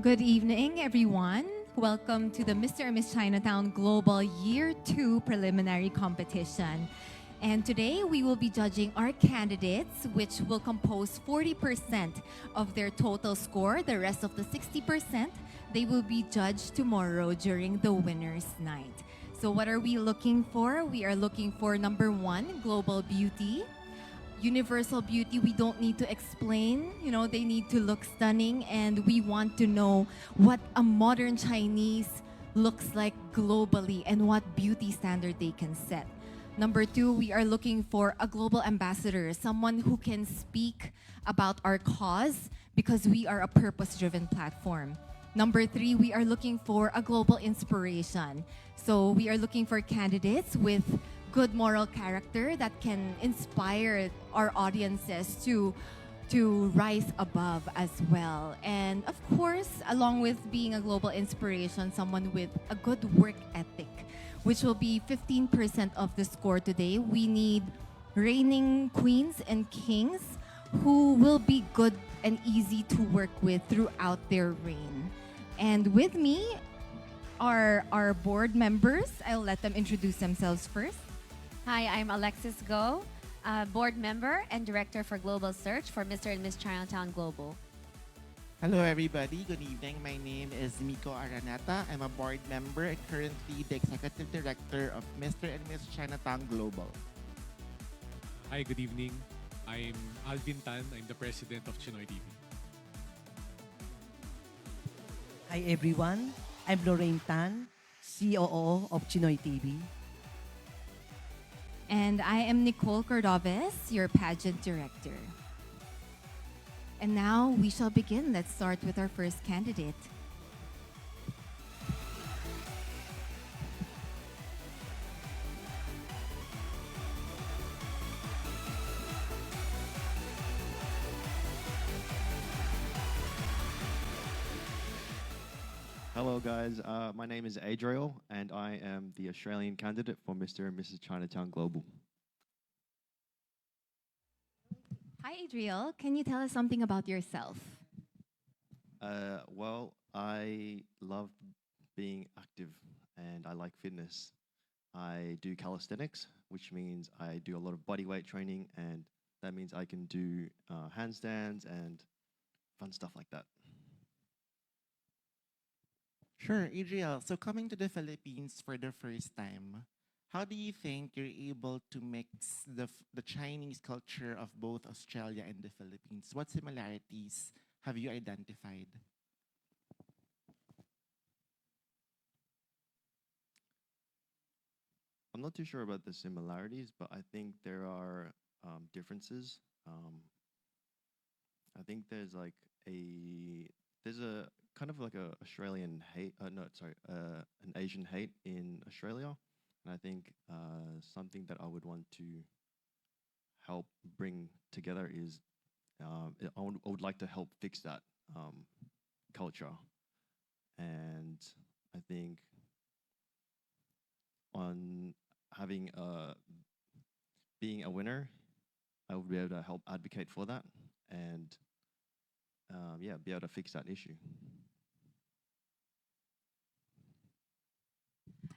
Good evening, everyone. Welcome to the Mr. and Miss Chinatown Global Year 2 preliminary competition. And today we will be judging our candidates, which will compose 40% of their total score. The rest of the 60%, they will be judged tomorrow during the winner's night. So what are we looking for? We are looking for number 1, global beauty. Universal beauty, we don't need to explain. They need to look stunning, and we want to know what a modern Chinese looks like globally and what beauty standard they can set. Number 2, we are looking for a global ambassador, someone who can speak about our cause because we are a purpose-driven platform. Number 3, we are looking for a global inspiration. So we are looking for candidates with good moral character that can inspire our audiences to rise above as well. And of course, along with being a global inspiration, someone with a good work ethic, which will be 15% of the score today. We need reigning queens and kings who will be good and easy to work with throughout their reign. And with me are our board members. I'll let them introduce themselves first. Hi, I'm Alexis Go, board member and director for Global Search for Mr. and Miss Chinatown Global. Hello everybody, good evening. My name is Miko Araneta. I'm a board member and currently the executive director of Mr. and Miss Chinatown Global. Hi, good evening. I'm Alvin Tan. I'm the president of Chinoy TV. Hi everyone, I'm Lorraine Tan, COO of Chinoy TV. And I am Nicole Cordoves, your pageant director. And now we shall begin. Let's start with our first candidate. Hello guys, my name is Adriel and I am the Australian candidate for Mr. and Mrs. Chinatown Global. Hi, Adriel. Can you tell us something about yourself? Well, I love being active and I like fitness. I do calisthenics, which means I do a lot of bodyweight training, and that means I can do handstands and fun stuff like that. Sure, Adriel. So coming to the Philippines for the first time, how do you think you're able to mix the Chinese culture of both Australia and the Philippines? What similarities have you identified? I'm not too sure about the similarities, but I think there are differences. I think there's a kind of like a Australian hate. No, sorry, an Asian hate in Australia, and I think something that I would want to help bring together is I would like to help fix that culture, and I think on having being a winner, I would be able to help advocate for that and yeah, be able to fix that issue.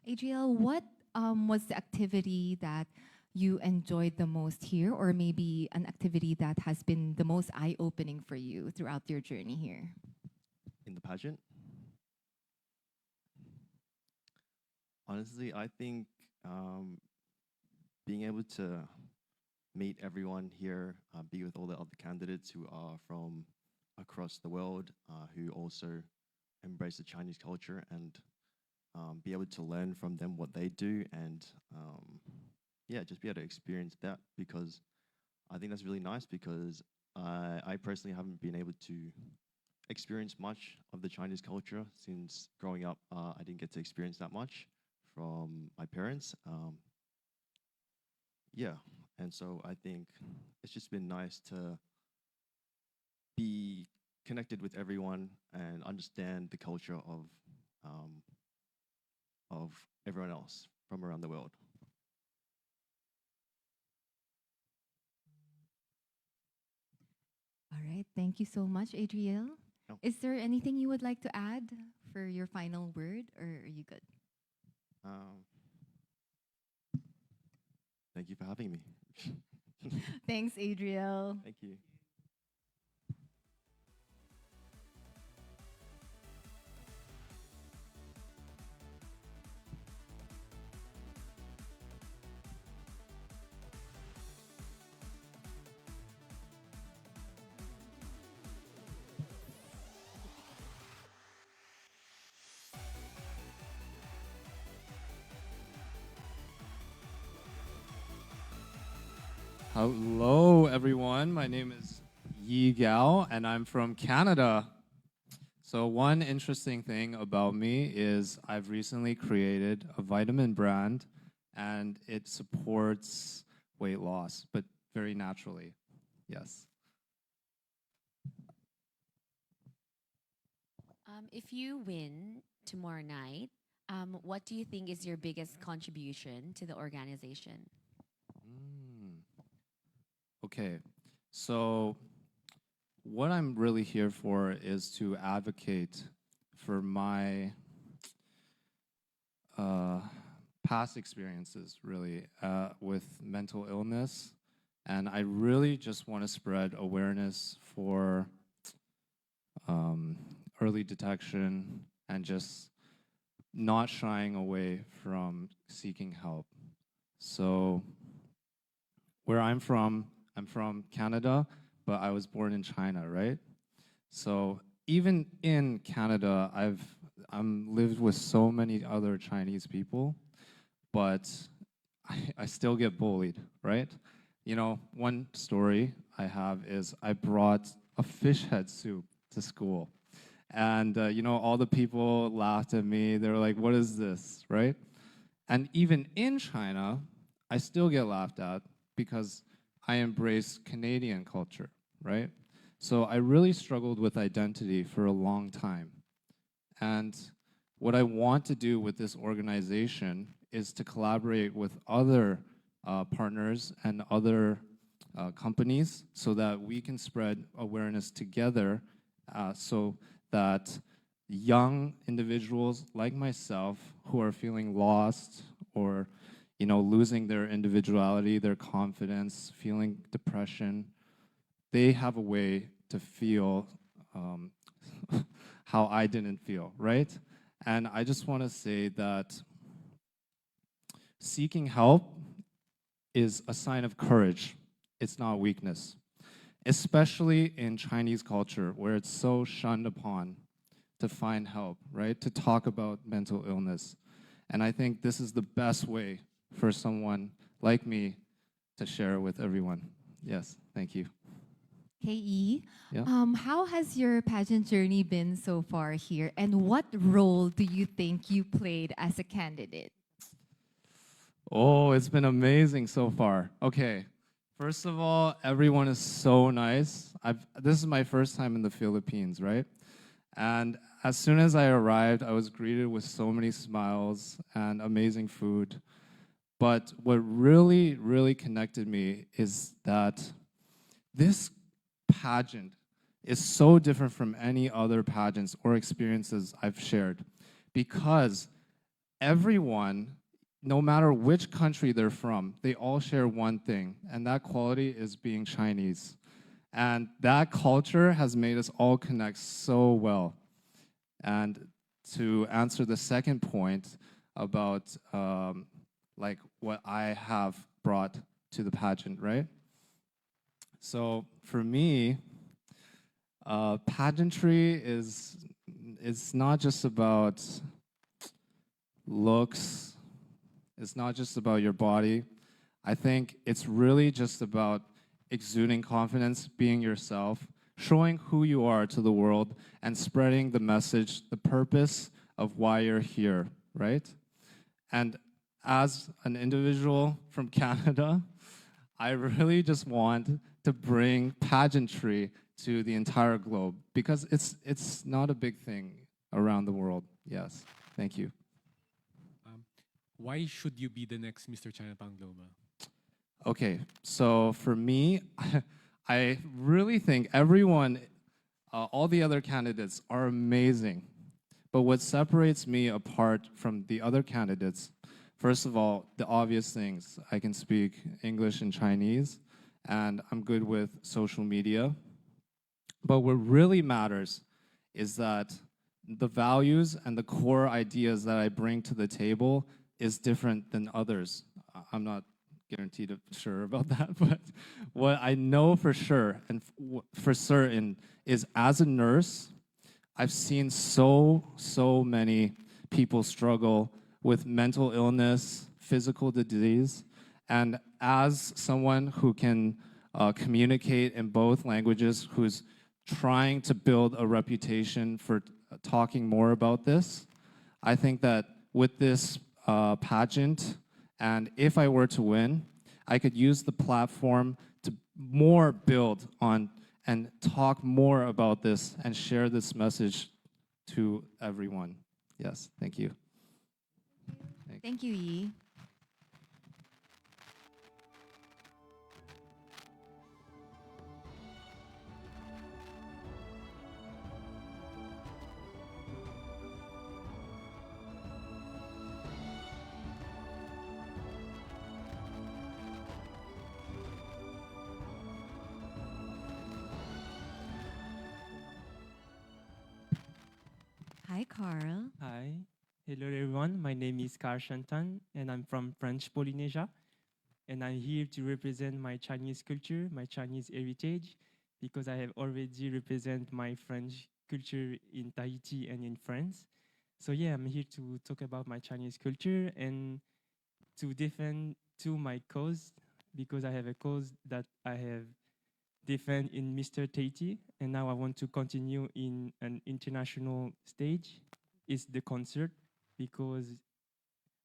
Adriel, what was the activity that you enjoyed the most here, or maybe an activity that has been the most eye-opening for you throughout your journey here? In the pageant? Honestly, I think being able to meet everyone here, be with all the other candidates who are from across the world, who also embrace the Chinese culture, and be able to learn from them what they do, and yeah, just be able to experience that, because I think that's really nice, because I personally haven't been able to experience much of the Chinese culture since growing up. I didn't get to experience that much from my parents. Yeah, and so I think it's just been nice to be connected with everyone and understand the culture of everyone else from around the world. All right, thank you so much, Adriel. No. Is there anything you would like to add for your final word, or are you good? Um, Thank you for having me. Thanks, Adriel. Thank you. Hello, everyone. My name is Yi Gao, and I'm from Canada. So, one interesting thing about me is I've recently created a vitamin brand, and it supports weight loss, but very naturally. Yes. If you win tomorrow night, what do you think is your biggest contribution to the organization? Mm. Okay. So, what I'm really here for is to advocate for my past experiences, really, with mental illness. And I really just want to spread awareness for early detection and just not shying away from seeking help. So, where I'm from Canada, but I was born in China, right? So even in Canada, I'm lived with so many other Chinese people, but I still get bullied, right? You know, one story I have is I brought a fish head soup to school. And, you know, all the people laughed at me. They were like, what is this, right? And even in China, I still get laughed at because I embrace Canadian culture, right? So I really struggled with identity for a long time. And what I want to do with this organization is to collaborate with other partners and other companies so that we can spread awareness together so that young individuals like myself who are feeling lost or losing their individuality, their confidence, feeling depression, they have a way to feel how I didn't feel, right? And I just want to say that seeking help is a sign of courage. It's not weakness, especially in Chinese culture where it's so shunned upon to find help, right? To talk about mental illness. And I think this is the best way for someone like me to share with everyone. Yes, thank you. KE, Yeah. how has your pageant journey been so far here, and what role do you think you played as a candidate? Oh, it's been amazing so far. Okay. First of all, everyone is so nice. This is my first time in the Philippines, right? And as soon as I arrived, I was greeted with so many smiles and amazing food. But what really, really connected me is that this pageant is so different from any other pageants or experiences I've shared because everyone, no matter which country they're from, they all share one thing, and that quality is being Chinese. And that culture has made us all connect so well. And to answer the second point about like what I have brought to the pageant, right? So for me, pageantry is it's not just about looks. It's not just about your body. I think it's really just about exuding confidence, being yourself, showing who you are to the world, and spreading the message, the purpose of why you're here, right? And as an individual from Canada, I really just want to bring pageantry to the entire globe because it's not a big thing around the world. Yes, thank you. Why should you be the next Mr. Chinatown Global? Okay, so for me, I really think everyone all the other candidates are amazing. But what separates me apart from the other candidates, first of all, the obvious things. I can speak English and Chinese, and I'm good with social media. But what really matters is that the values and the core ideas that I bring to the table is different than others. I'm not guaranteed sure about that, but what I know for sure and for certain is as a nurse, I've seen so many people struggle with mental illness, physical disease, and as someone who can communicate in both languages, who's trying to build a reputation for talking more about this, I think that with this pageant, and if I were to win, I could use the platform to more build on and talk more about this and share this message to everyone. Yes, thank you. Thank you, Yi. Hi, Carl. Hi. Hello, everyone. My name is Carl Shantan, and I'm from French Polynesia. And I'm here to represent my Chinese culture, my Chinese heritage, because I have already represent my French culture in Tahiti and in France. So yeah, I'm here to talk about my Chinese culture and to defend to my cause, because I have a cause that I have defend in Mr. Tahiti, and now I want to continue in an international stage. It's the concert, because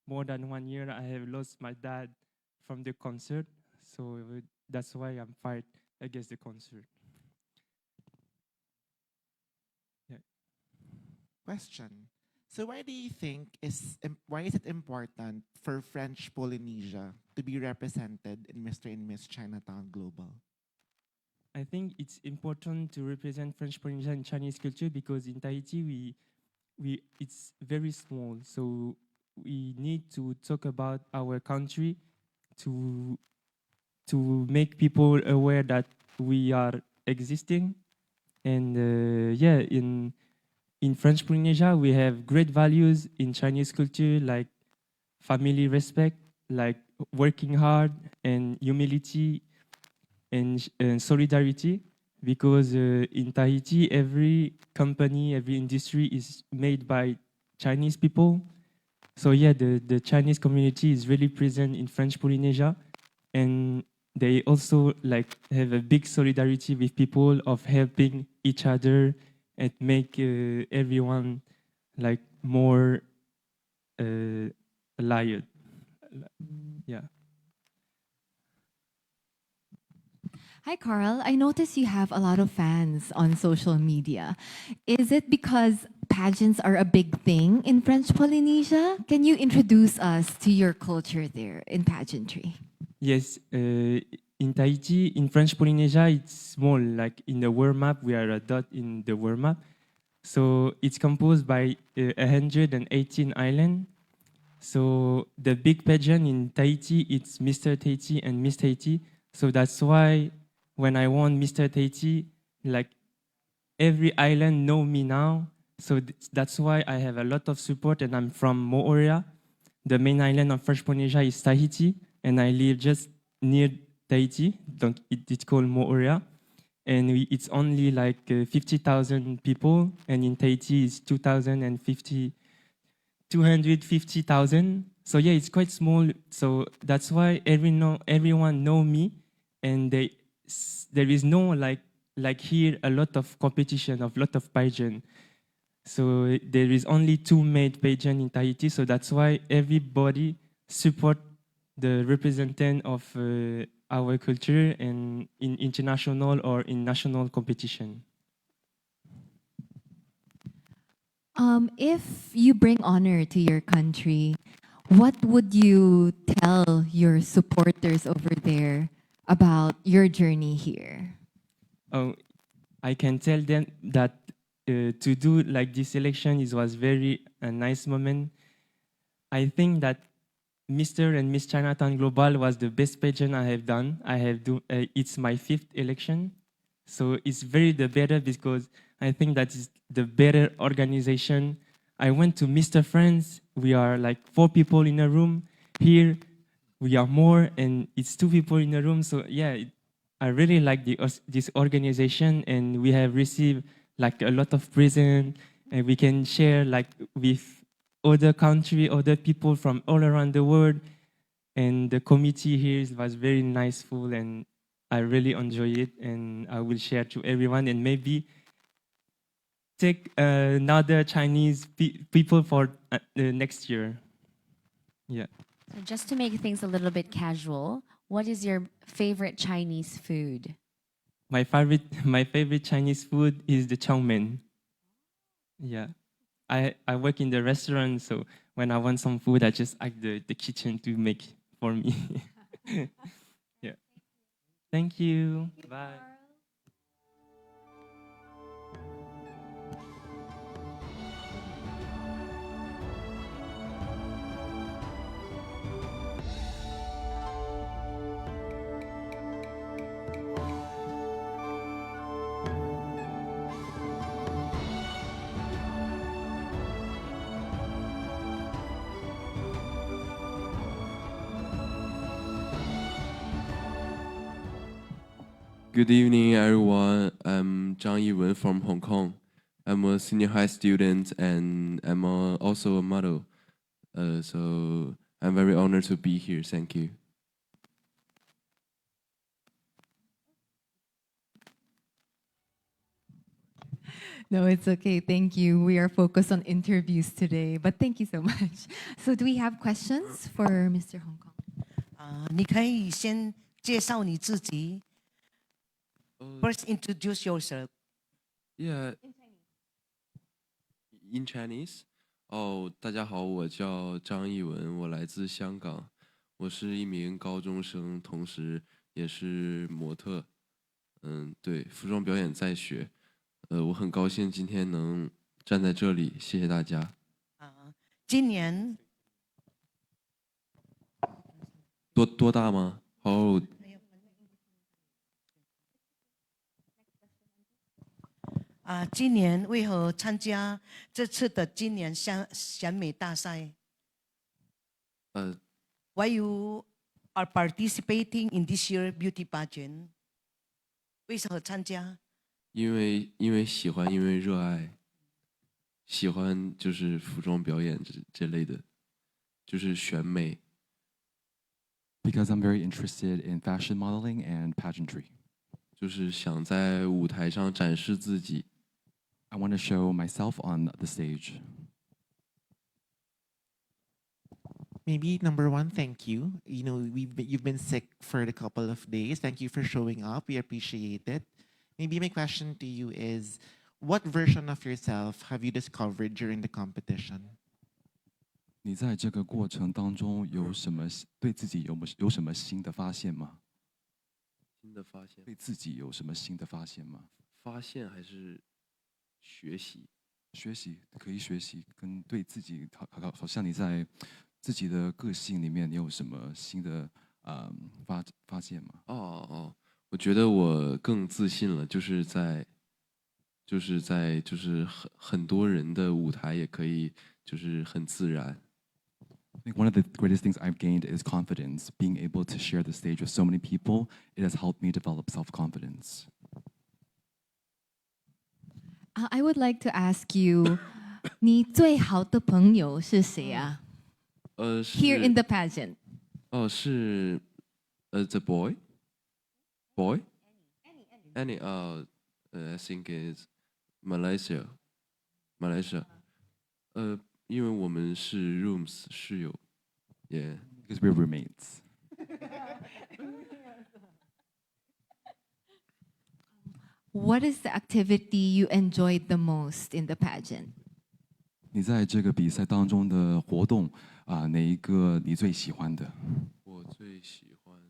more than 1 year I have lost my dad from the concert, so that's why I'm fight against the concert. Yeah. Question. So why do you think why is it important for French Polynesia to be represented in Mr. and Miss Chinatown Global? I think it's important to represent French Polynesia and Chinese culture, because in Tahiti we it's very small, so we need to talk about our country to make people aware that we are existing. And yeah, in French Polynesia we have great values in Chinese culture, like family respect, like working hard and humility and solidarity, because in Tahiti, every company, every industry is made by Chinese people. So yeah, the Chinese community is really present in French Polynesia, and they also like have a big solidarity with people of helping each other and make everyone like more allied. Yeah. Hi, Carl. I notice you have a lot of fans on social media. Is it because pageants are a big thing in French Polynesia? Can you introduce us to your culture there in pageantry? Yes, in Tahiti, in French Polynesia, it's small. Like in the world map, we are a dot in the world map. So it's composed by 118 islands. So the big pageant in Tahiti, it's Mr. Tahiti and Miss Tahiti. So that's why when I won Mr. Tahiti, like every island know me now. So that's why I have a lot of support, and I'm from Moorea. The main island of French Polynesia is Tahiti, and I live just near Tahiti. It's called Moorea. And it's only like 50,000 people, and in Tahiti it's 250,000. So yeah, it's quite small. So that's why everyone know me, and there is no like here a lot of competition of lot of pageant. So there is only two made pageant in Tahiti. So that's why everybody support the representative of our culture and in international or in national competition. If you bring honor to your country, what would you tell your supporters over there about your journey here? Oh, I can tell them that to do like this election was very a nice moment. I think that Mr. and Miss Chinatown Global was the best pageant I have done. It's my 5th election, so it's very the better because I think that is the better organization. I went to Mr. France. We are like 4 people in a room. Here we are more, and it's 2 people in a room. So yeah, I really like this organization, and we have received like a lot of present, and we can share like with other country, other people from all around the world. And the committee here was very niceful, and I really enjoy it, and I will share to everyone, and maybe take another Chinese people for next year. Yeah. So just to make things a little bit casual, what is your favorite Chinese food? My favorite Chinese food is the chow mein. Yeah. I work in the restaurant, so when I want some food, I just ask the kitchen to make for me. Yeah. Thank you. Bye. Good evening, everyone. I'm Zhang Yiwen from Hong Kong. I'm a senior high student and I'm also a model. So I'm very honored to be here. Thank you. No, it's okay. Thank you. We are focused on interviews today, but thank you so much. So, do we have questions for Mr. Hong Kong? 你可以先介绍你自己。Uh, First, introduce yourself. yeah. In Chinese? 哦，大家好，我叫张艺文，我来自香港，我是一名高中生，同时也是模特。对，服装表演在学。我很高兴今天能站在这里，谢谢大家。今年多大吗？哦，今年为何参加这次的今年选美大赛？Why you are participating in this year beauty pageant？ 为何参加？因为喜欢，因为热爱，喜欢就是服装表演这类的，就是选美。Because I'm very interested in fashion modeling and pageantry. 就是想在舞台上展示自己。I want to show myself on the stage. Maybe number one, thank you. You know, you've been sick for a couple of days. Thank you for showing up. We appreciate it. Maybe my question to you is, what version of yourself have you discovered during the competition? 你在这个过程当中有什么对自己有什么新的发现吗？新的发现。对自己有什么新的发现吗？发现还是学习？学习可以学习，跟对自己好像你在自己的个性里面，你有什么新的发现吗？我觉得我更自信了，就是在很多人的舞台也可以，就是很自然。I think one of the greatest things I've gained is confidence. Being able to share the stage with so many people, it has helped me develop self-confidence. I would like to ask you, 你最好的朋友是谁啊？Here in the pageant. 是the boy. Any. I think is Malaysia. 因为我们是 rooms 室友 ，yeah. Because we're roommates. What is the activity you enjoyed the most in the pageant? 你在这个比赛当中的活动哪一个你最喜欢的？我最喜欢，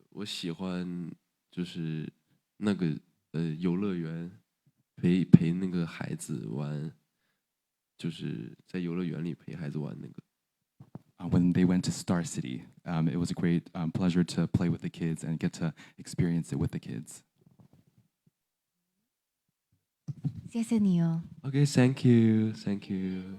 我喜欢就是那个游乐园陪那个孩子玩，就是在游乐园里陪孩子玩那个。When they went to Star City, it was a great pleasure to play with the kids and get to experience it with the kids. 谢谢你哦。 Okay, thank you, thank you.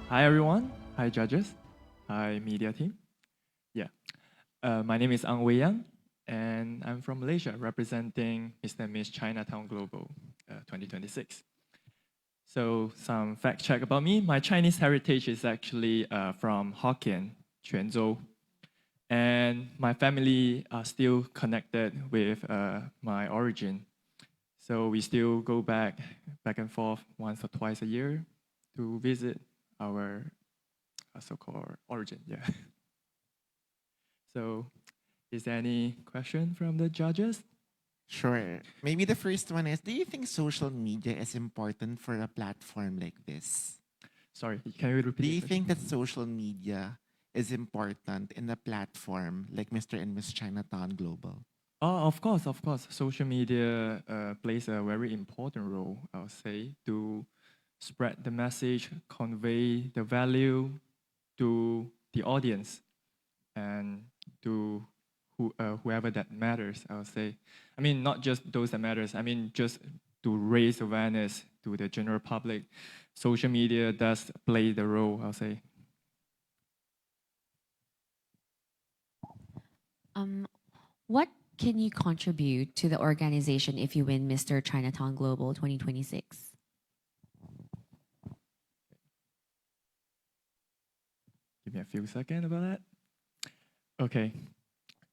Hi everyone. Hi judges. Hi media team. Yeah. My name is Ang Wei Yang, and I'm from Malaysia, representing Mr. and Miss Chinatown Global 2026. So some fact check about me. My Chinese heritage is actually from Hokkien, Quanzhou. And my family are still connected with my origin. So we still go back and forth once or twice a year to visit our so-called origin, yeah. So, is there any question from the judges? Sure. Maybe the first one is, do you think social media is important for a platform like this? Sorry, can you repeat? Do you the think that social media is important in a platform like Mr. and Miss Chinatown Global? Oh, of course. Social media plays a very important role, I'll say, to spread the message, convey the value to the audience and to whoever that matters, I'll say. I mean, not just those that matters. I mean, just to raise awareness to the general public. Social media does play the role, I'll say. What can you contribute to the organization if you win Mr. Chinatown Global 2026? Give me a few seconds about that. Okay.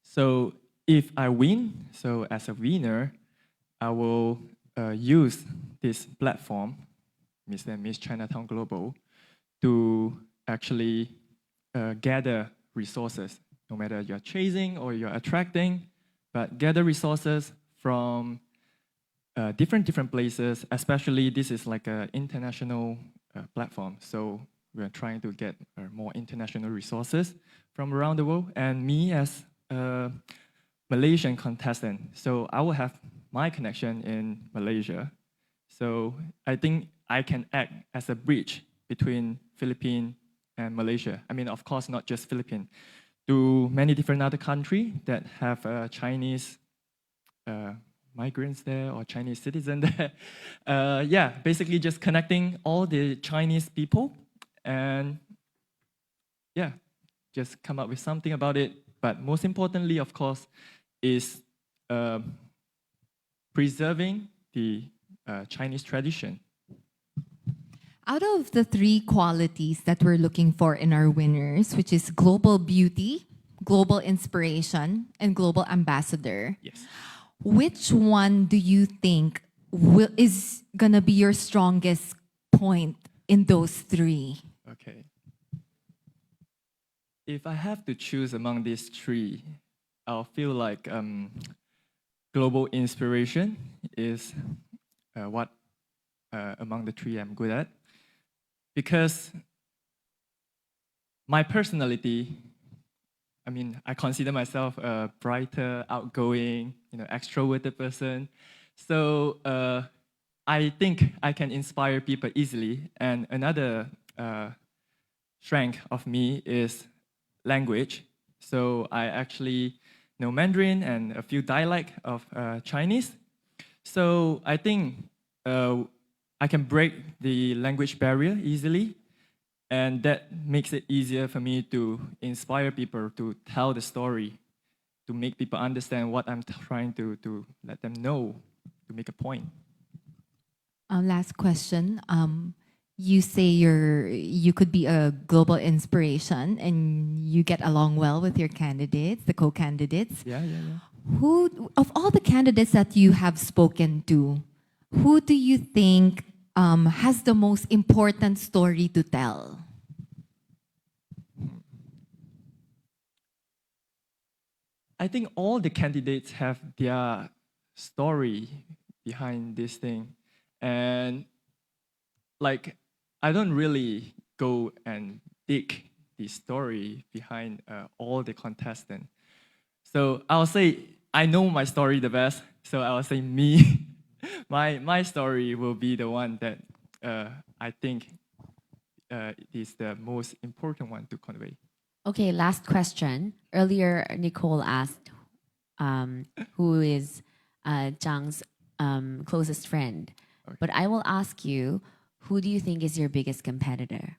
So if I win, so as a winner, I will use this platform, Mr. and Miss Chinatown Global, to actually gather resources, no matter you're chasing or you're attracting, but gather resources from different places, especially this is like an international platform. So we're trying to get more international resources from around the world. And me as a Malaysian contestant, so I will have my connection in Malaysia. So I think I can act as a bridge between Philippines and Malaysia. I mean, of course, not just Philippines, to many different other countries that have Chinese migrants there or Chinese citizens there. Yeah, basically just connecting all the Chinese people and yeah, just come up with something about it. But most importantly, of course, is preserving the Chinese tradition. Out of the three qualities that we're looking for in our winners, which is global beauty, global inspiration, and global ambassador, Yes. which one do you think is gonna be your strongest point in those three? Okay. If I have to choose among these three, I'll feel like global inspiration is what among the three I'm good at. Because my personality, I mean, I consider myself a brighter, outgoing, extroverted person. So I think I can inspire people easily. And another strength of me is language. So I actually know Mandarin and a few dialects of Chinese. So I think I can break the language barrier easily. And that makes it easier for me to inspire people to tell the story, to make people understand what I'm trying to let them know, to make a point. Last question. You say you could be a global inspiration and you get along well with your candidates, the co-candidates. Yeah. Who, of all the candidates that you have spoken to, who do you think has the most important story to tell? I think all the candidates have their story behind this thing. And like, I don't really go and dig the story behind all the contestants. So I'll say I know my story the best. So I'll say me, my story will be the one that I think is the most important one to convey. Okay, last question. Earlier, Nicole asked who is Zhang's closest friend. Okay. But I will ask you, who do you think is your biggest competitor?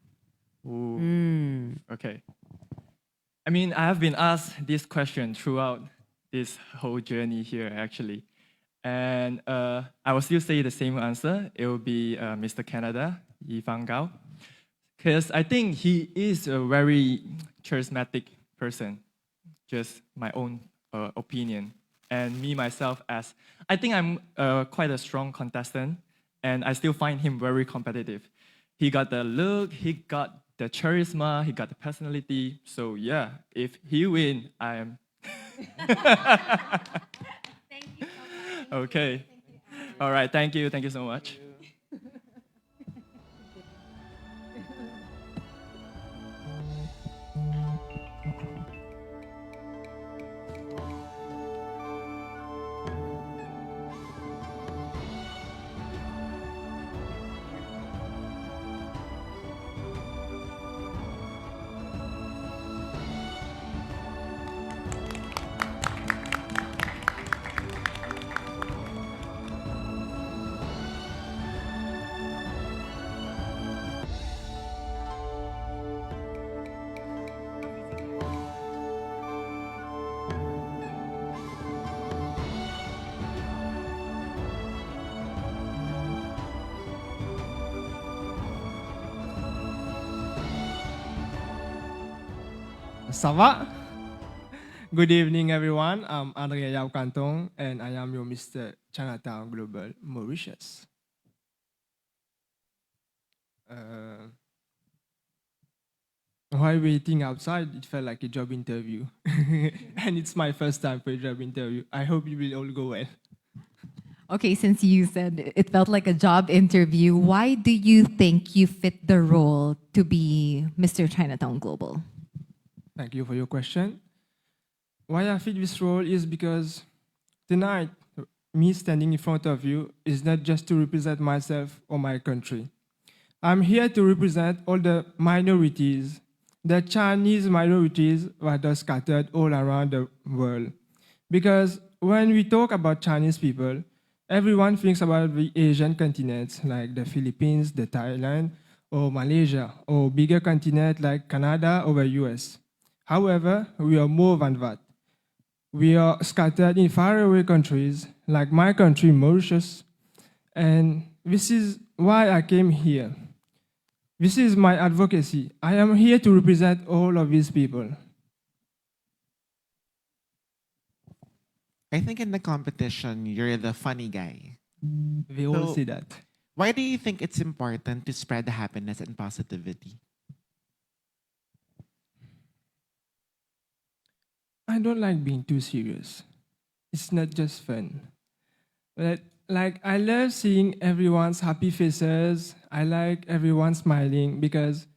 Ooh. Mm. Okay. I mean, I have been asked this question throughout this whole journey here, actually. And I will still say the same answer. It will be Mr. Canada, Yi Fang Gao. Because I think he is a very charismatic person, just my own opinion. And me, myself, I think I'm quite a strong contestant, and I still find him very competitive. He got the look, he got the charisma, he got the personality. So yeah, if he win, I am. Thank you so much. Okay. All right. Thank you. Thank you so much. Ça va? Good evening, everyone. I'm Andrea Yao Cantong, and I am your Mr. Chinatown Global Mauritius. While waiting outside, it felt like a job interview. And it's my first time for a job interview. I hope you will all go well. Okay, since you said it felt like a job interview, why do you think you fit the role to be Mr. Chinatown Global? Thank you for your question. Why I fit this role is because tonight, me standing in front of you is not just to represent myself or my country. I'm here to represent all the minorities, the Chinese minorities that are scattered all around the world. Because when we talk about Chinese people, everyone thinks about the Asian continents like the Philippines, the Thailand, or Malaysia, or bigger continents like Canada or the US. However, we are more than that. We are scattered in faraway countries like my country, Mauritius, and this is why I came here. This is my advocacy. I am here to represent all of these people. I think in the competition, you're the funny guy. They all So- say that. Why do you think it's important to spread happiness and positivity? I don't like being too serious. It's not just fun. But I love seeing everyone's happy faces. I like everyone smiling because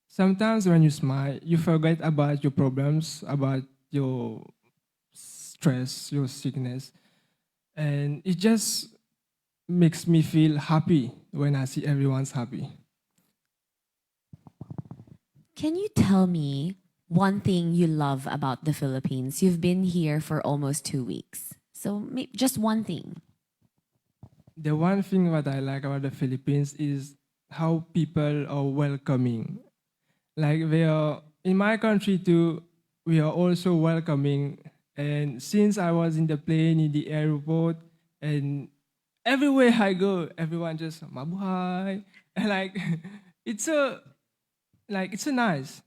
sometimes when you smile, you forget about your problems, about your stress, your sickness. And it just makes me feel happy when I see everyone's happy. Can you tell me one thing you love about the Philippines? You've been here for almost 2 weeks. So just one thing. The one thing that I like about the Philippines is how people are welcoming. Like they are, in my country too, we are also welcoming. And since I was in the plane, in the airport, and everywhere I go, everyone just mabuhay. And it's a nice.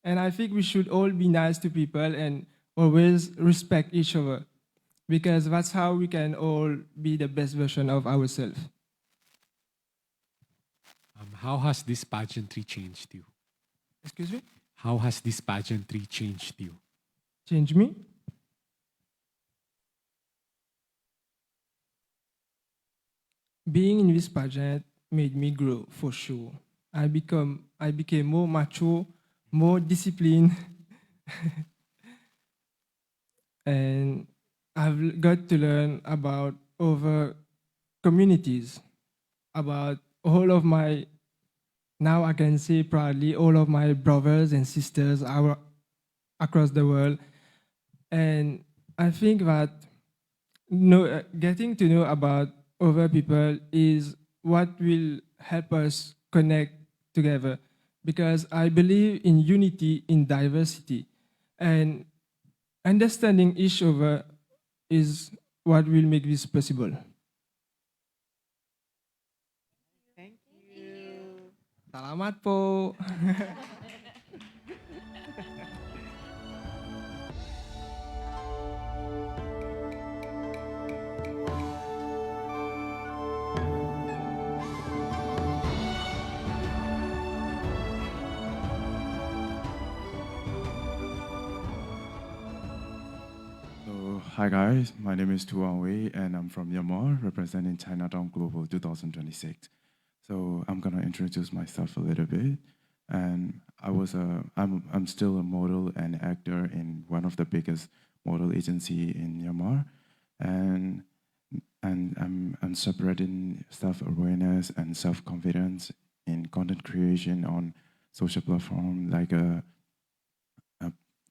And I think we should all be nice to people and always respect each other, because that's how we can all be the best version of ourselves. How has this pageantry changed you? Excuse me? How has this pageantry changed you? Change me? being in this pageant made me grow for sure. I became more mature, more disciplined, and I've got to learn about other communities, about all of my, now I can say proudly, all of my brothers and sisters across the world. And I think that getting to know about other people is what will help us connect together, because I believe in unity in diversity, and understanding each other is what will make this possible. Thank you. Salamat po. So, hi guys, my name is Tu Wei and I'm from Myanmar, representing Chinatown Global 2026. So I'm gonna introduce myself a little bit. And I'm still a model and actor in one of the biggest model agency in Myanmar, and I'm spreading self-awareness and self-confidence in content creation on social platform like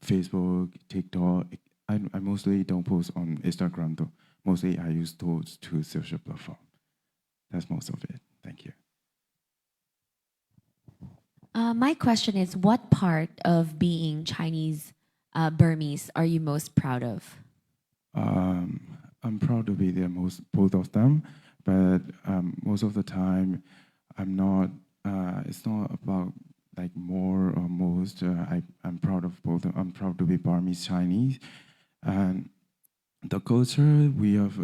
Facebook, TikTok. I mostly don't post on Instagram though. Mostly I use those two social platforms. That's most of it. Thank you. My question is, what part of being Chinese Burmese are you most proud of? I'm proud to be there both of them, but most of the time, I'm not. It's not about like more or most. I'm proud of both. I'm proud to be Burmese Chinese, and the culture we have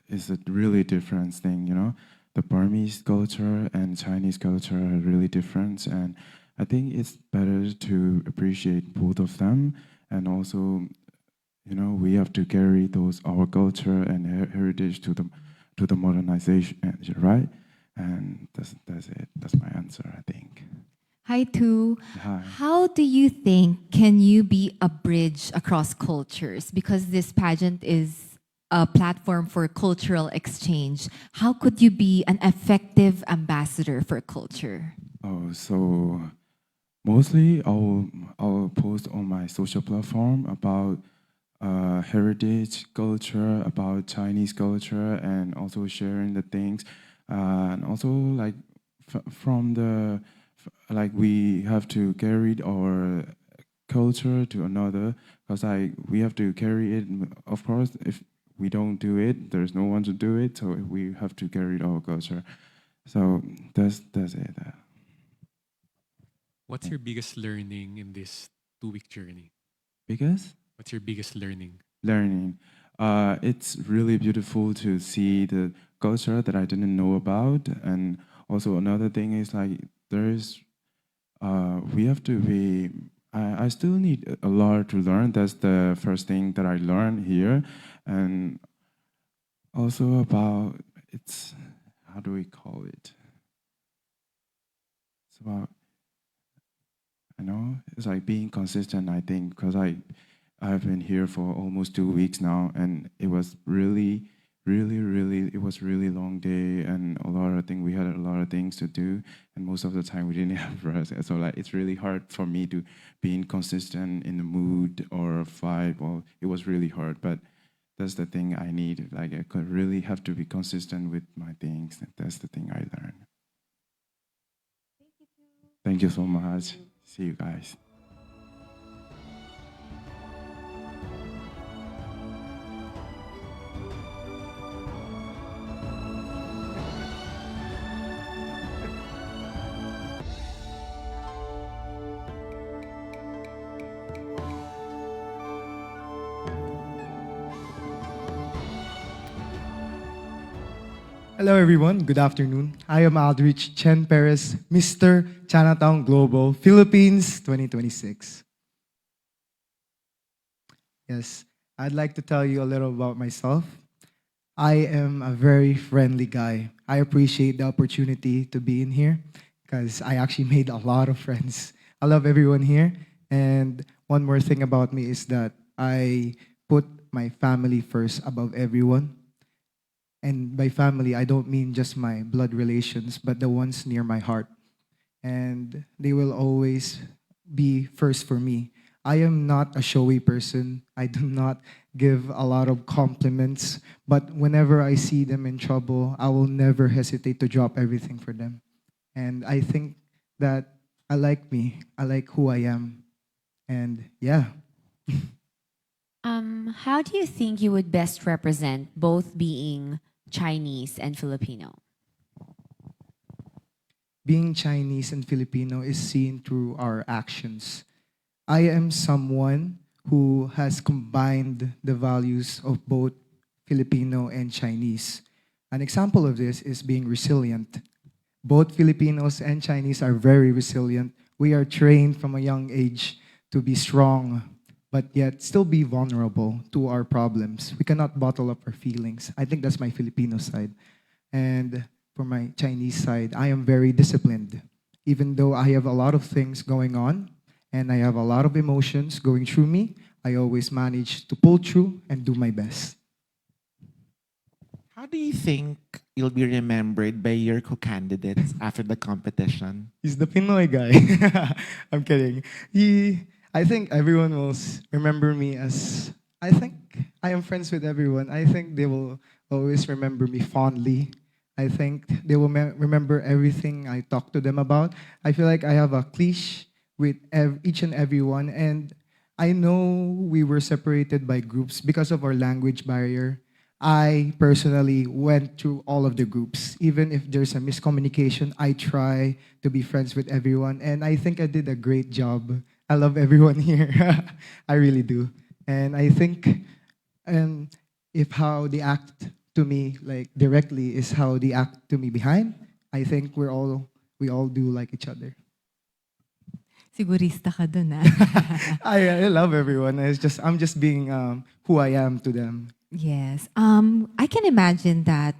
is a really different thing. You know, the Burmese culture and Chinese culture are really different, and I think it's better to appreciate both of them, and also, you know, we have to carry our culture and heritage to the modernization, right? And that's it. That's my answer, I think. Hi, Tu. Hi. How do you think can you be a bridge across cultures? Because this pageant is a platform for cultural exchange. How could you be an effective ambassador for culture? Oh, so mostly I'll post on my social platform about heritage culture, about Chinese culture, and also sharing the things, and also like from the like we have to carry our culture to another, because we have to carry it. Of course, if we don't do it, there's no one to do it. So we have to carry our culture. So that's it. What's your biggest learning in this 2-week journey? Because What's your biggest learning? learning. It's really beautiful to see the culture that I didn't know about, and also another thing is like we have to be. I still need a lot to learn. That's the first thing that I learned here, and also about it's how do we call it? It's about it's like being consistent. I think because I've been here for almost 2 weeks now, and it was really, it was really long day, and a lot of things. We had a lot of things to do, and most of the time we didn't have rest. So like it's really hard for me to be inconsistent in the mood or vibe. Well, it was really hard, but that's the thing I need. Like I could really have to be consistent with my things. That's the thing I learned. Thank you so much. See you guys. Hello, everyone. Good afternoon. I am Aldrich Chen Perez, Mr. Chinatown Global Philippines 2026. Yes, I'd like to tell you a little about myself. I am a very friendly guy. I appreciate the opportunity to be in here because I actually made a lot of friends. I love everyone here. And one more thing about me is that I put my family first above everyone. And by family, I don't mean just my blood relations, but the ones near my heart. And they will always be first for me. I am not a showy person. I do not give a lot of compliments, but whenever I see them in trouble, I will never hesitate to drop everything for them. And I think that I like me. I like who I am. And yeah, How do you think you would best represent both being Chinese and Filipino? being Chinese and Filipino is seen through our actions. I am someone who has combined the values of both Filipino and Chinese. An example of this is being resilient. Both Filipinos and Chinese are very resilient. We are trained from a young age to be strong, but yet still be vulnerable to our problems. We cannot bottle up our feelings. I think that's my Filipino side. And for my Chinese side, I am very disciplined. Even though I have a lot of things going on and I have a lot of emotions going through me, I always manage to pull through and do my best. How do you think you'll be remembered by your co-candidates after the competition? He's the Pinoy guy. I'm kidding. I think everyone will remember me as, I think I am friends with everyone. I think they will always remember me fondly. I think they will remember everything I talk to them about. I feel like I have a cliche with each and everyone. And I know we were separated by groups because of our language barrier. I personally went through all of the groups. Even if there's a miscommunication, I try to be friends with everyone. And I think I did a great job. I love everyone here. I really do. And I think if how they act to me like directly is how they act to me behind, I think we all do like each other. Sigurista ka dun, ah. I love everyone. I'm just being who I am to them. Yes. I can imagine that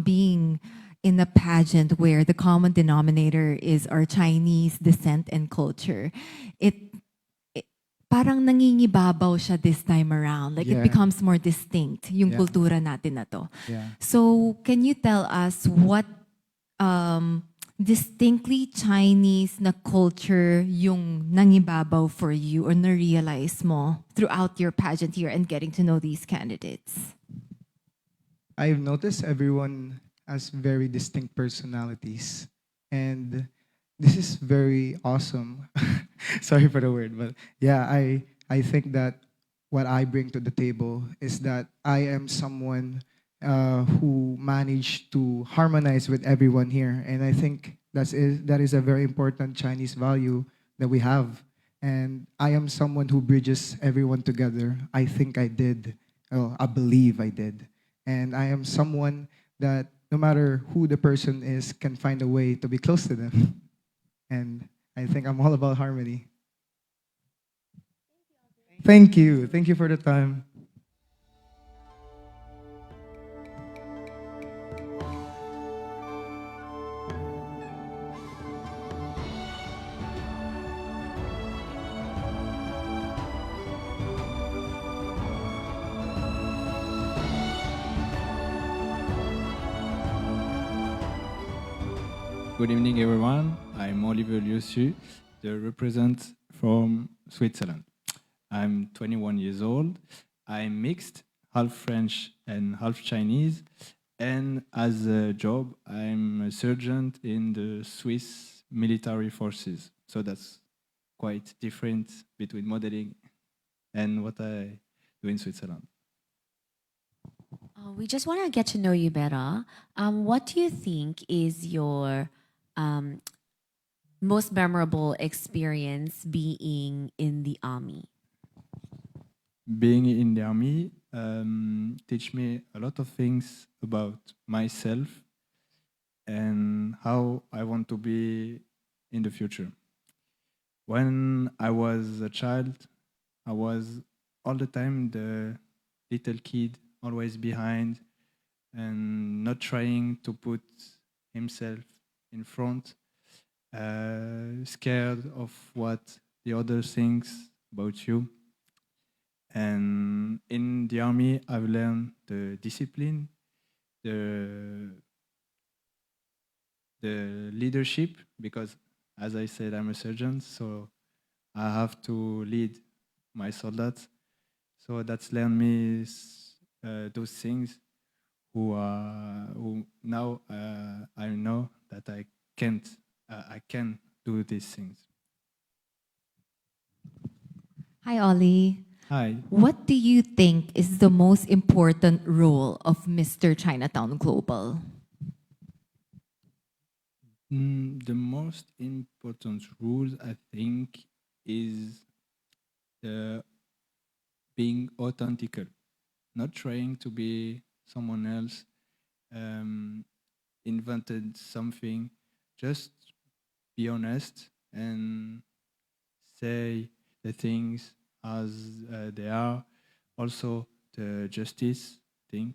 being in a pageant where the common denominator is our Chinese descent and culture, it parang nangingibabaw siya this time around. Like it Yeah. becomes more distinct, yung Yeah. kultura natin na to. Yeah. So can you tell us what distinctly Chinese na culture yung nangibabaw for you or na-realize mo throughout your pageant here and getting to know these candidates? I've noticed everyone has very distinct personalities. And this is very awesome. Sorry for the word, but yeah, I think that what I bring to the table is that I am someone who managed to harmonize with everyone here. And I think that is a very important Chinese value that we have. And I am someone who bridges everyone together. I think I did. Oh, I believe I did. And I am someone that no matter who the person is, can find a way to be close to them. And I think I'm all about harmony. Thank you. Thank you for the time. Good evening, everyone. I'm Oliver Liusu, the represent from Switzerland. I'm 21 years old. I'm mixed, half French and half Chinese. And as a job, I'm a surgeon in the Swiss military forces. So that's quite different between modeling and what I do in Switzerland. We just want to get to know you better. What do you think is your most memorable experience being in the army? Being in the army teach me a lot of things about myself and how I want to be in the future. When I was a child, I was all the time the little kid, always behind, and not trying to put himself in front, scared of what the other thinks about you. And in the army, I've learned the discipline, the leadership, because as I said, I'm a surgeon, so I have to lead my soldiers. So that's learned me those things. Who now I know that I can do these things. Hi, Ollie. Hi. What do you think is the most important role of Mr. Chinatown Global? The most important rule, I think, is the being authentic, not trying to be someone else, invented something. Just be honest and say the things as they are. Also, the justice thing.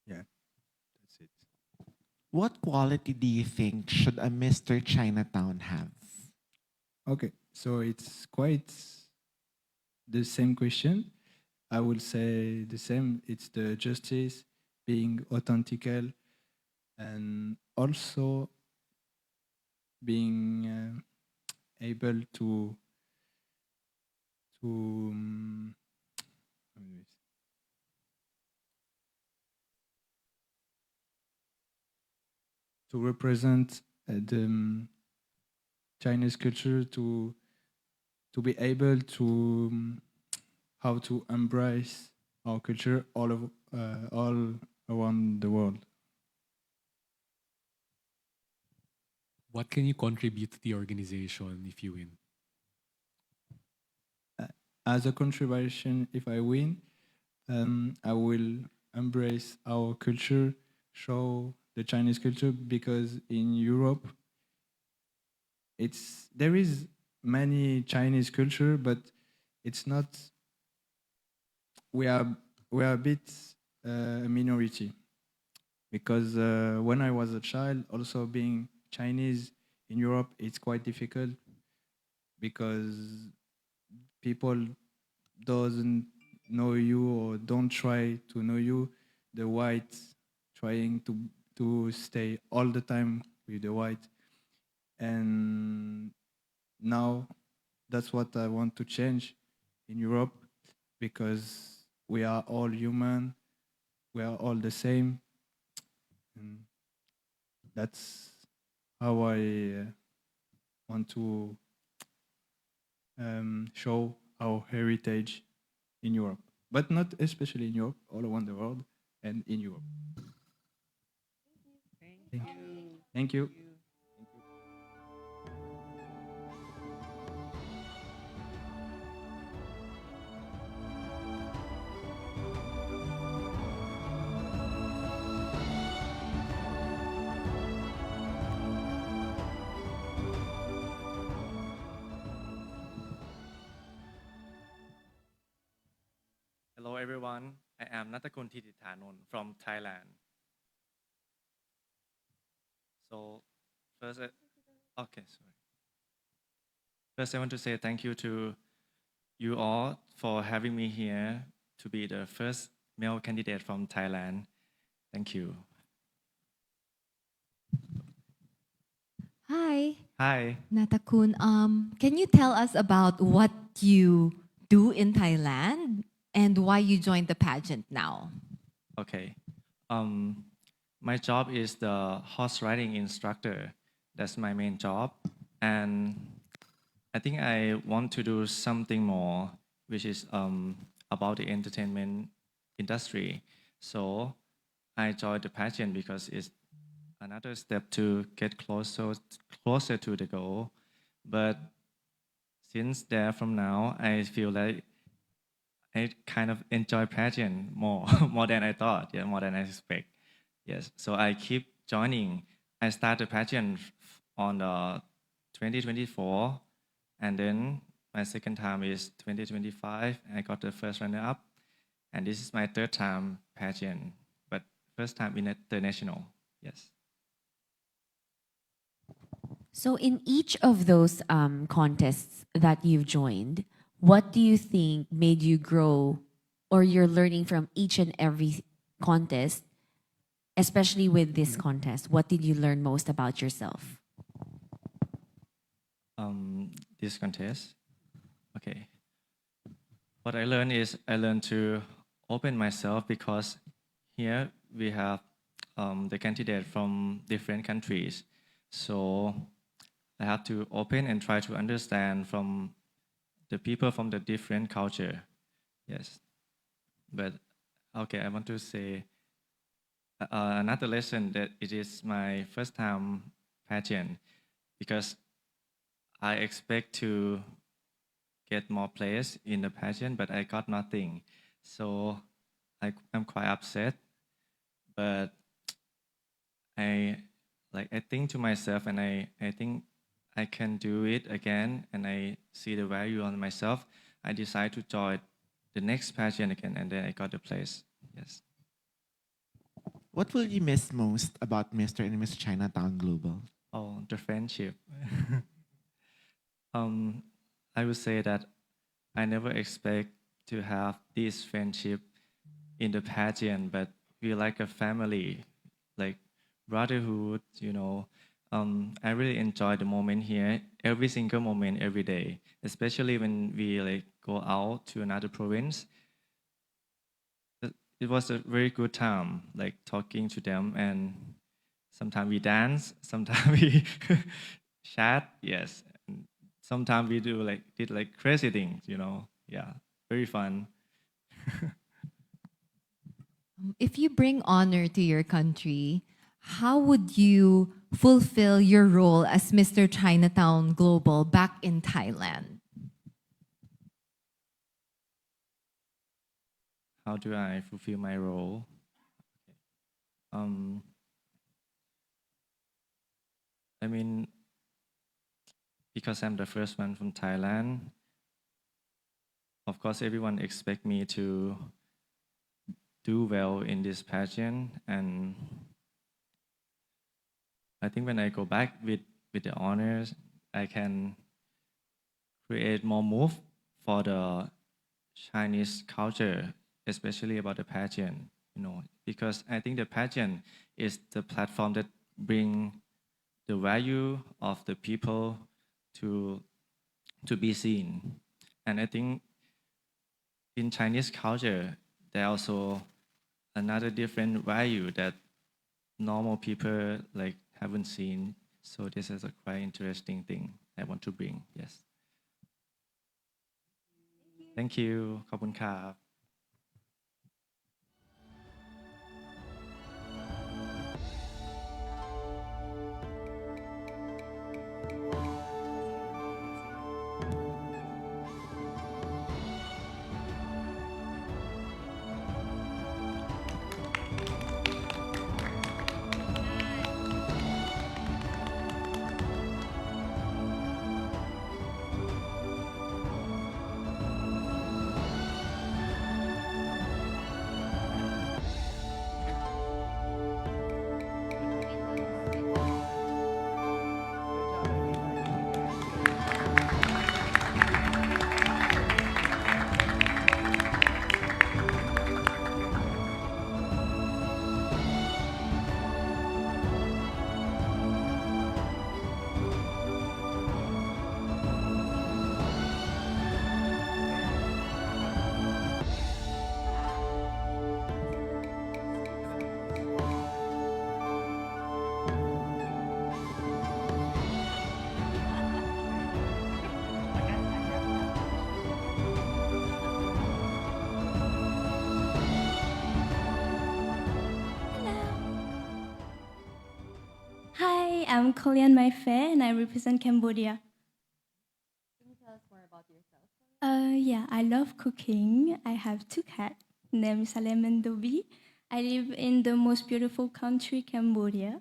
Yeah, that's it. What quality do you think should a Mr. Chinatown have? Okay, so it's quite the same question. I will say the same. It's the justice, being authentic, and also being able to how do I say? To represent the Chinese culture, to be able to how to embrace our culture all around the world. What can you contribute to the organization if you win? As a contribution, if I win, I will embrace our culture, show the Chinese culture, because in Europe, there is many Chinese culture, but it's not. We are a bit a minority, because when I was a child, also being Chinese in Europe, it's quite difficult because people doesn't know you or don't try to know you. The white trying to stay all the time with the white, and now that's what I want to change in Europe, because we are all human, we are all the same, and that's how I want to show our heritage in Europe, but not especially in Europe, all around the world and in Europe. Thank you. Thank you. Hello everyone, I am Natakun Thititanun from Thailand. So first, okay, sorry. First, I want to say thank you to you all for having me here to be the first male candidate from Thailand. Thank you. Hi. Hi. Natakun, can you tell us about what you do in Thailand and why you joined the pageant now? Okay. My job is the horse riding instructor. That's my main job. And I think I want to do something more, which is about the entertainment industry. So I joined the pageant because it's another step to get closer to the goal. But since there from now, I feel like I kind of enjoy pageant more, more than I thought, yeah, more than I expect. Yes, so I keep joining. I started pageant on the 2024, and then my second time is 2025. I got the first runner-up, And this is my third time pageant, but first time in international. Yes. So, in each of those contests that you've joined, what do you think made you grow, or you're learning from each and every contest, especially with this contest? What did you learn most about yourself? This contest. Okay. What I learned is I learned to open myself because here we have the candidate from different countries. So I have to open and try to understand from the people from the different culture. Yes. But okay, I want to say another lesson that it is my first time pageant because I expect to get more place in the pageant, but I got nothing. So I'm quite upset. But I think to myself and I think I can do it again and I see the value on myself. I decide to join the next pageant again and then I got the place. Yes. What will you miss most about Mr. and Miss Chinatown Global? Oh, the friendship. I would say that I never expect to have this friendship in the pageant, but we're like a family, like brotherhood, you know. I really enjoy the moment here, every single moment, every day, especially when we like go out to another province. It was a very good time, like talking to them, and sometimes we dance, sometimes we chat, yes. Sometimes we did like crazy things, you know. Yeah, very fun. If you bring honor to your country, how would you fulfill your role as Mr. Chinatown Global back in Thailand? How do I fulfill my role? I mean, because I'm the first one from Thailand, of course, everyone expect me to do well in this pageant, and I think when I go back with the honors, I can create more move for the Chinese culture, especially about the pageant, you know, because I think the pageant is the platform that bring the value of the people to be seen. And I think in Chinese culture, there also another different value that normal people like haven't seen. So this is a quite interesting thing I want to bring. Yes. Thank you. ขอบคุณครับ Hi, I'm Korean My Fair and I represent Cambodia. Can you tell us more about yourself? Yeah, I love cooking. I have two cats named Salem and Dobi. I live in the most beautiful country, Cambodia.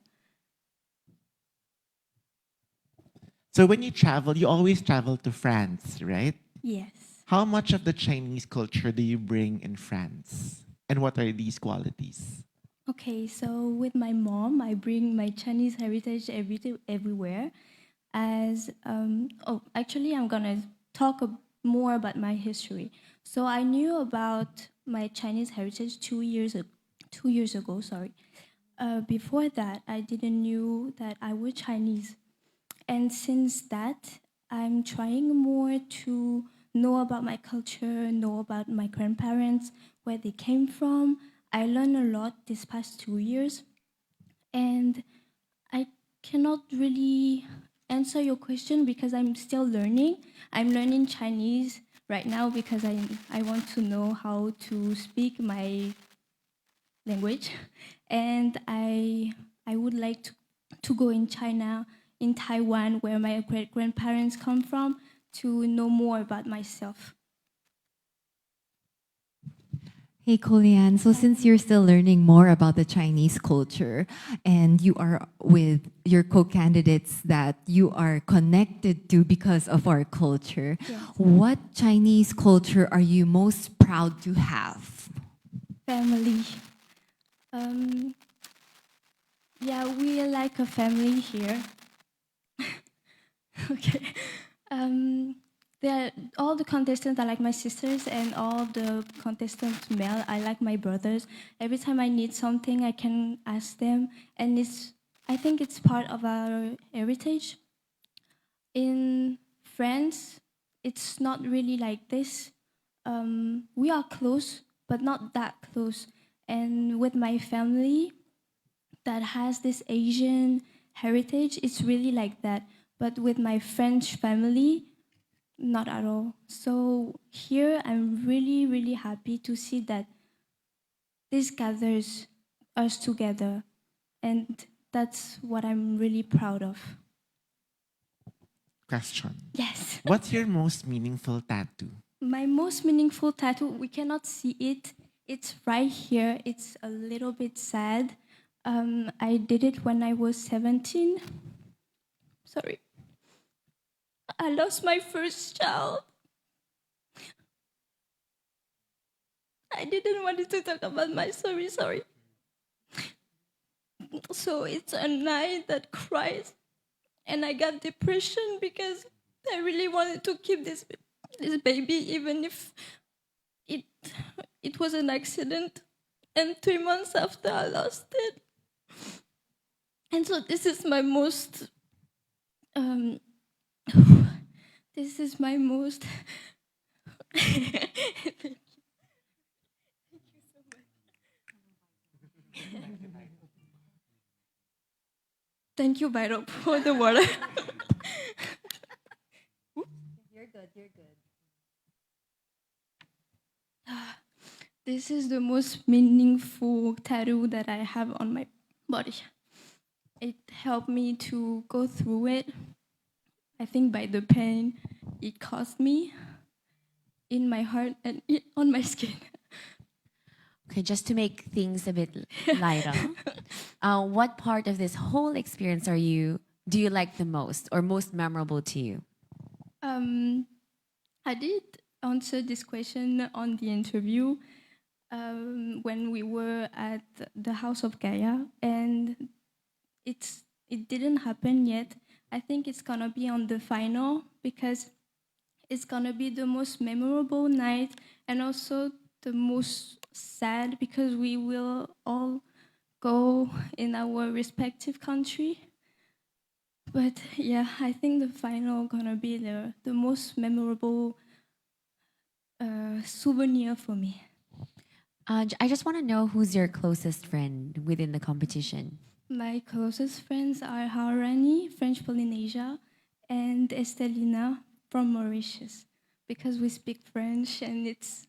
So when you travel, you always travel to France, right? Yes. How much of the Chinese culture do you bring in France? And what are these qualities? Okay, so with my mom, I bring my Chinese heritage everywhere. Actually, I'm gonna talk more about my history. So I knew about my Chinese heritage 2 years ago. 2 years ago, sorry. Before that, I didn't knew that I was Chinese, and since that, I'm trying more to know about my culture, know about my grandparents, where they came from. I learned a lot this past 2 years, and I cannot really answer your question because I'm still learning. I'm learning Chinese right now because I want to know how to speak my language, and I would like to go in China, in Taiwan, where my great grandparents come from, to know more about myself. Hey, Kolian. So since you're still learning more about the Chinese culture and you are with your co-candidates that you are connected to because of our culture, what Chinese culture are you most proud to have? Family. Yeah, we are like a family here. Okay. All the contestants are like my sisters, and all the contestants male I like my brothers. Every time I need something, I can ask them, and I think it's part of our heritage. In France, it's not really like this. We are close, but not that close. And with my family that has this Asian heritage, it's really like that. But with my French family, not at all. So here, I'm really, really happy to see that this gathers us together. And that's what I'm really proud of. Question. Yes. What's your most meaningful tattoo? My most meaningful tattoo, we cannot see it. It's right here. It's a little bit sad. I did it when I was 17. Sorry. I lost my first child. I didn't want to talk about my sorry. So it's a night that cries, and I got depression because I really wanted to keep this baby, even if it was an accident. And 3 months after, I lost it. And so this is my most. This is my most. Thank you, Byro, for the water. You're good. This is the most meaningful tattoo that I have on my body. It helped me to go through it. I think by the pain it caused me in my heart and on my skin. Okay, just to make things a bit lighter, what part of this whole experience do you like the most or most memorable to you? I did answer this question on the interview when we were at the House of Gaia, and it didn't happen yet. I think it's gonna be on the final because it's gonna be the most memorable night and also the most sad because we will all go in our respective country. But yeah, I think the final gonna be the most memorable souvenir for me. I just want to know who's your closest friend within the competition. My closest friends are Harani, French Polynesia, and Estelina from Mauritius, because we speak French and it's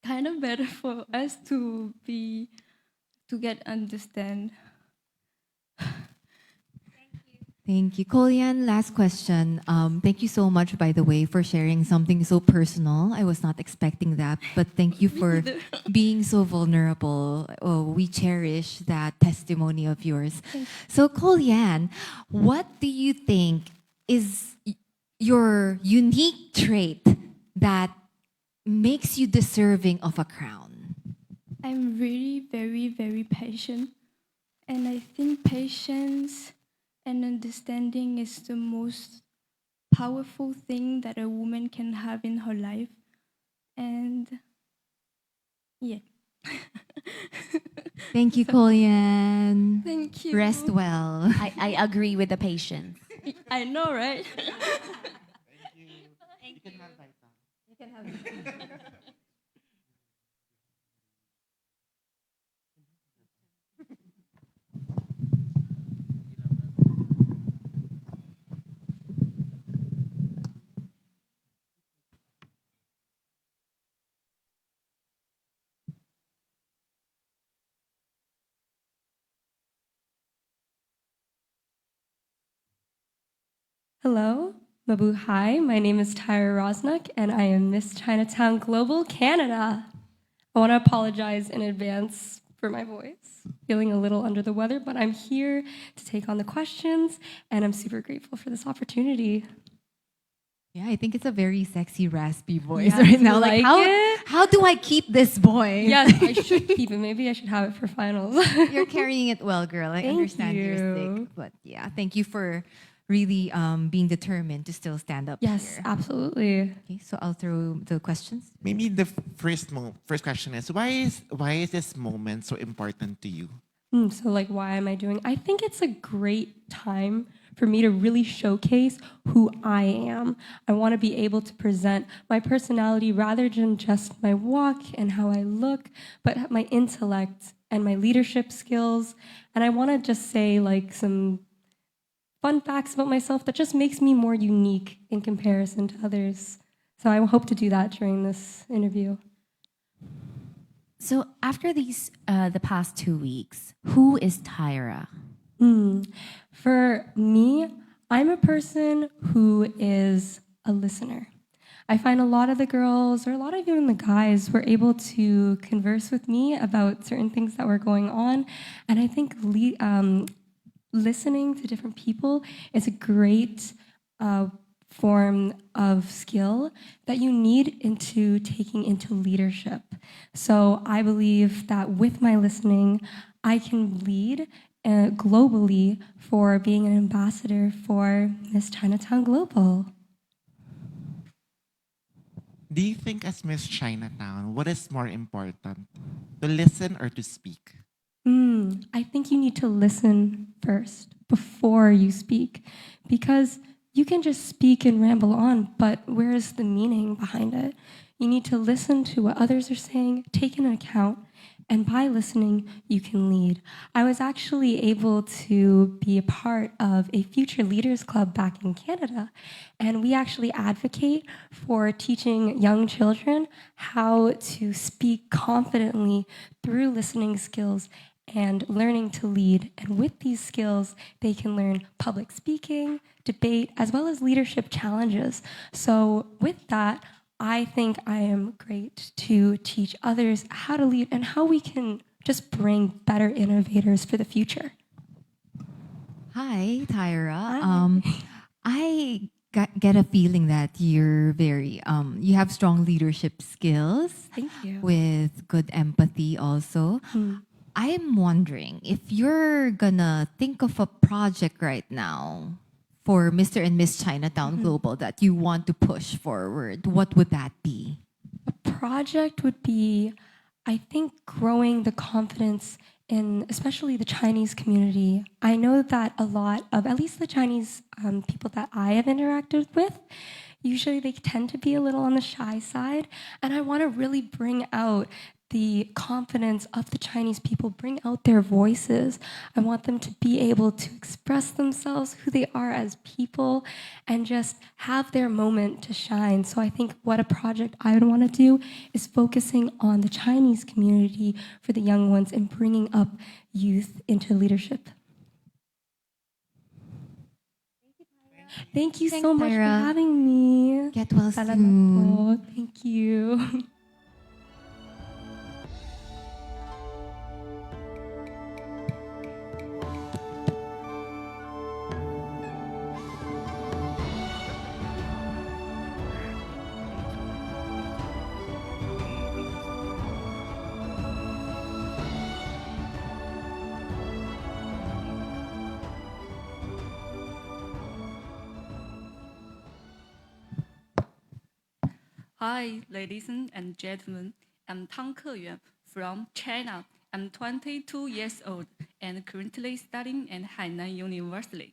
kind of better for us to get understand. Thank you. Kolian, last question. Thank you so much, by the way, for sharing something so personal. I was not expecting that, but thank you for being so vulnerable. Oh, we cherish that testimony of yours. So, Kolian, what do you think is your unique trait that makes you deserving of a crown? I'm really very, very patient. And I think patience and understanding is the most powerful thing that a woman can have in her life. And yeah. Thank you, Kolyan. Thank you. Rest well. I agree with the patience. I know, right? Hello, Mabu. Hi, my name is Tyra Rosnuck, and I am Miss Chinatown Global Canada. I want to apologize in advance for my voice, feeling a little under the weather, but I'm here to take on the questions, and I'm super grateful for this opportunity. Yeah, I think it's a very sexy, raspy voice Yes, right now. you Like, like it? how do I keep this voice? Yes, I should keep it. Maybe I should have it for finals. You're carrying it well, girl. I Thank understand you're you. sick, but yeah, thank you for really being determined to still stand up Yes, here. absolutely. Okay, so I'll throw the questions. Maybe the first question is why is this moment so important to you? So, like, why am I doing? I think it's a great time for me to really showcase who I am. I want to be able to present my personality rather than just my walk and how I look, but my intellect and my leadership skills. And I want to just say, like, some fun facts about myself that just makes me more unique in comparison to others. So I hope to do that during this interview. So after the past 2 weeks, who is Tyra? For me, I'm a person who is a listener. I find a lot of the girls, or a lot of even the guys, were able to converse with me about certain things that were going on. And I think listening to different people is a great form of skill that you need into taking into leadership. So I believe that with my listening, I can lead globally for being an ambassador for Miss Chinatown Global. Do you think as Miss Chinatown, what is more important, to listen or to speak? I think you need to listen first before you speak, because you can just speak and ramble on, but where is the meaning behind it? You need to listen to what others are saying, take into account, and by listening, you can lead. I was actually able to be a part of a Future Leaders Club back in Canada, and we actually advocate for teaching young children how to speak confidently through listening skills and learning to lead. And with these skills, they can learn public speaking, debate, as well as leadership challenges. So with that, I think I am great to teach others how to lead and how we can just bring better innovators for the future. Hi, Tyra. I get a feeling that you're very, you have strong leadership skills. Thank you. With good empathy also. I'm wondering if you're gonna think of a project right now for Mr. and Miss Chinatown Global that you want to push forward, what would that be? A project would be, I think, growing the confidence in especially the Chinese community. I know that a lot of, at least the Chinese people that I have interacted with, usually they tend to be a little on the shy side. And I want to really bring out the confidence of the Chinese people, bring out their voices. I want them to be able to express themselves, who they are as people, and just have their moment to shine. So I think what a project I would want to do is focusing on the Chinese community for the young ones and bringing up youth into leadership. Thank you so much for having me. Get well Salamat soon. po. Thank you. Hi, ladies and gentlemen. I'm Tang Keyuan from China. I'm 22 years old and currently studying at Hainan University.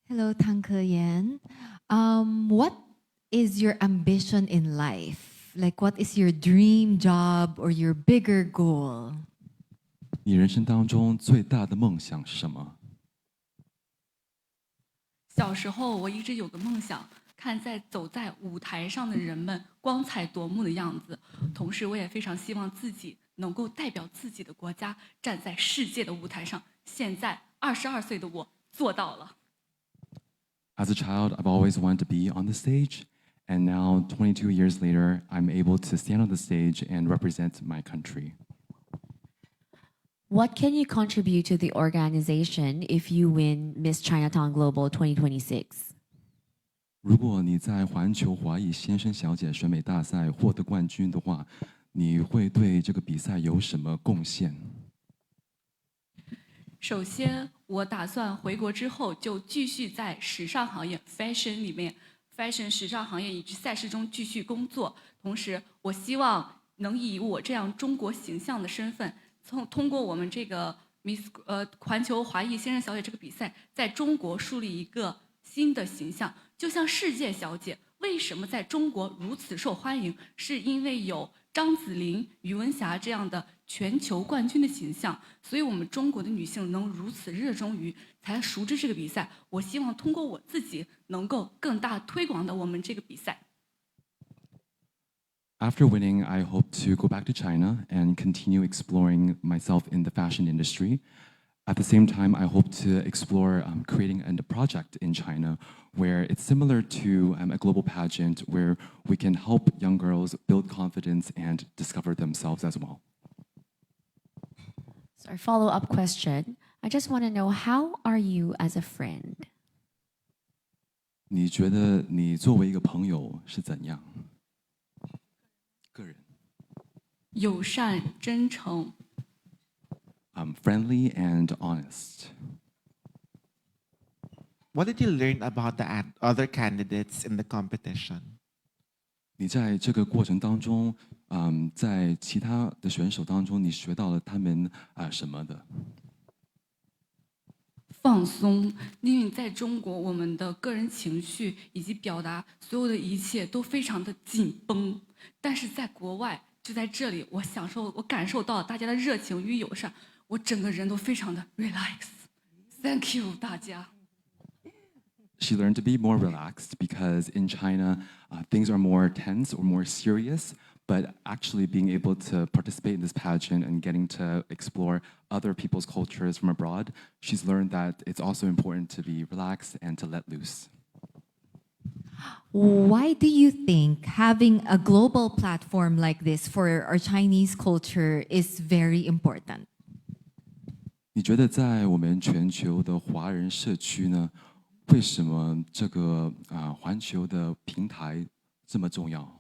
Hello, Tang Keyan. What is your ambition in life? Like, what is your dream job or your bigger goal? 你人生当中最大的梦想是什么？小时候，我一直有个梦想，看走在舞台上的人们光彩夺目的样子。同时，我也非常希望自己能够代表自己的国家站在世界的舞台上。现在22岁的我做到了。As a child, I've always wanted to be on the stage, and now 22 years later, I'm able to stand on the stage and represent my country. What can you contribute to the organization if you win Miss Chinatown Global 2026? 如果你在环球华裔先生小姐选美大赛获得冠军的话，你会对这个比赛有什么贡献？首先，我打算回国之后就继续在时尚行业 fashion 时尚行业以及赛事中继续工作。同时，我希望能以我这样中国形象的身份，通过我们这个环球华裔先生小姐这个比赛，在中国树立一个新的形象。就像世界小姐为什么在中国如此受欢迎，是因为有张子琳、余文霞这样的全球冠军的形象，所以我们中国的女性能如此热衷于，才熟知这个比赛。我希望通过我自己能够更大推广的我们这个比赛。After winning, I hope to go back to China and continue exploring myself in the fashion industry. At the same time, I hope to explore creating a project in China where it's similar to a global pageant where we can help young girls build confidence and discover themselves as well. So our follow-up question, I just want to know, how are you as a friend? 你觉得你作为一个朋友是怎样？个人。友善、真诚。Friendly and honest. What did you learn about the other candidates in the competition? 你在这个过程当中，在其他的选手当中，你学到了他们什么的？放松，因为在中国，我们的个人情绪以及表达所有的一切都非常的紧绷，但是在国外，就在这里，我感受到大家的热情与友善，我整个人都非常的 relax。Thank you， 大家。She learned to be more relaxed because in China, things are more tense or more serious. But actually being able to participate in this pageant and getting to explore other people's cultures from abroad, she's learned that it's also important to be relaxed and to let loose. Why do you think having a global platform like this for our Chinese culture is very important? 你觉得在我们全球的华人社区呢，为什么这个环球的平台这么重要？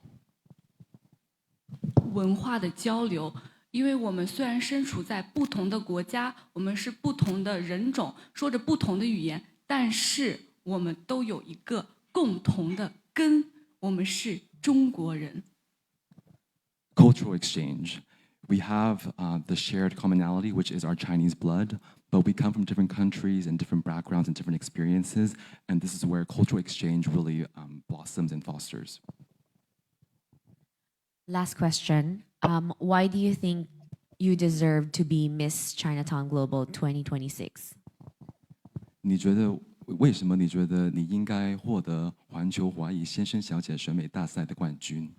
文化的交流，因为我们虽然身处在不同的国家，我们是不同的人种，说着不同的语言，但是我们都有一个共同的根，我们是中国人。Cultural exchange. We have the shared commonality, which is our Chinese blood, but we come from different countries and different backgrounds and different experiences, and this is where cultural exchange really blossoms and fosters. Last question. Why do you think you deserve to be Miss Chinatown Global 2026? 你觉得为什么你觉得你应该获得环球华裔先生小姐选美大赛的冠军？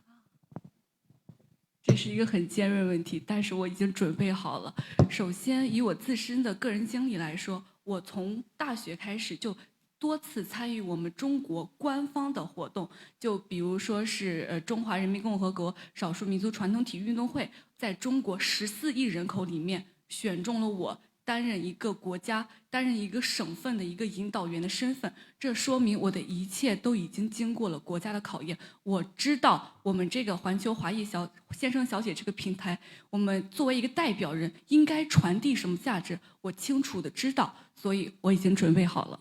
这是一个很尖锐问题，但是我已经准备好了。首先，以我自身的个人经历来说，我从大学开始就多次参与我们中国官方的活动，就比如说是中华人民共和国少数民族传统体育运动会，在中国14亿人口里面选中了我，担任一个国家、担任一个省份的一个引导员的身份。这说明我的一切都已经经过了国家的考验。我知道我们这个环球华裔先生小姐这个平台，我们作为一个代表人应该传递什么价值，我清楚的知道，所以我已经准备好了。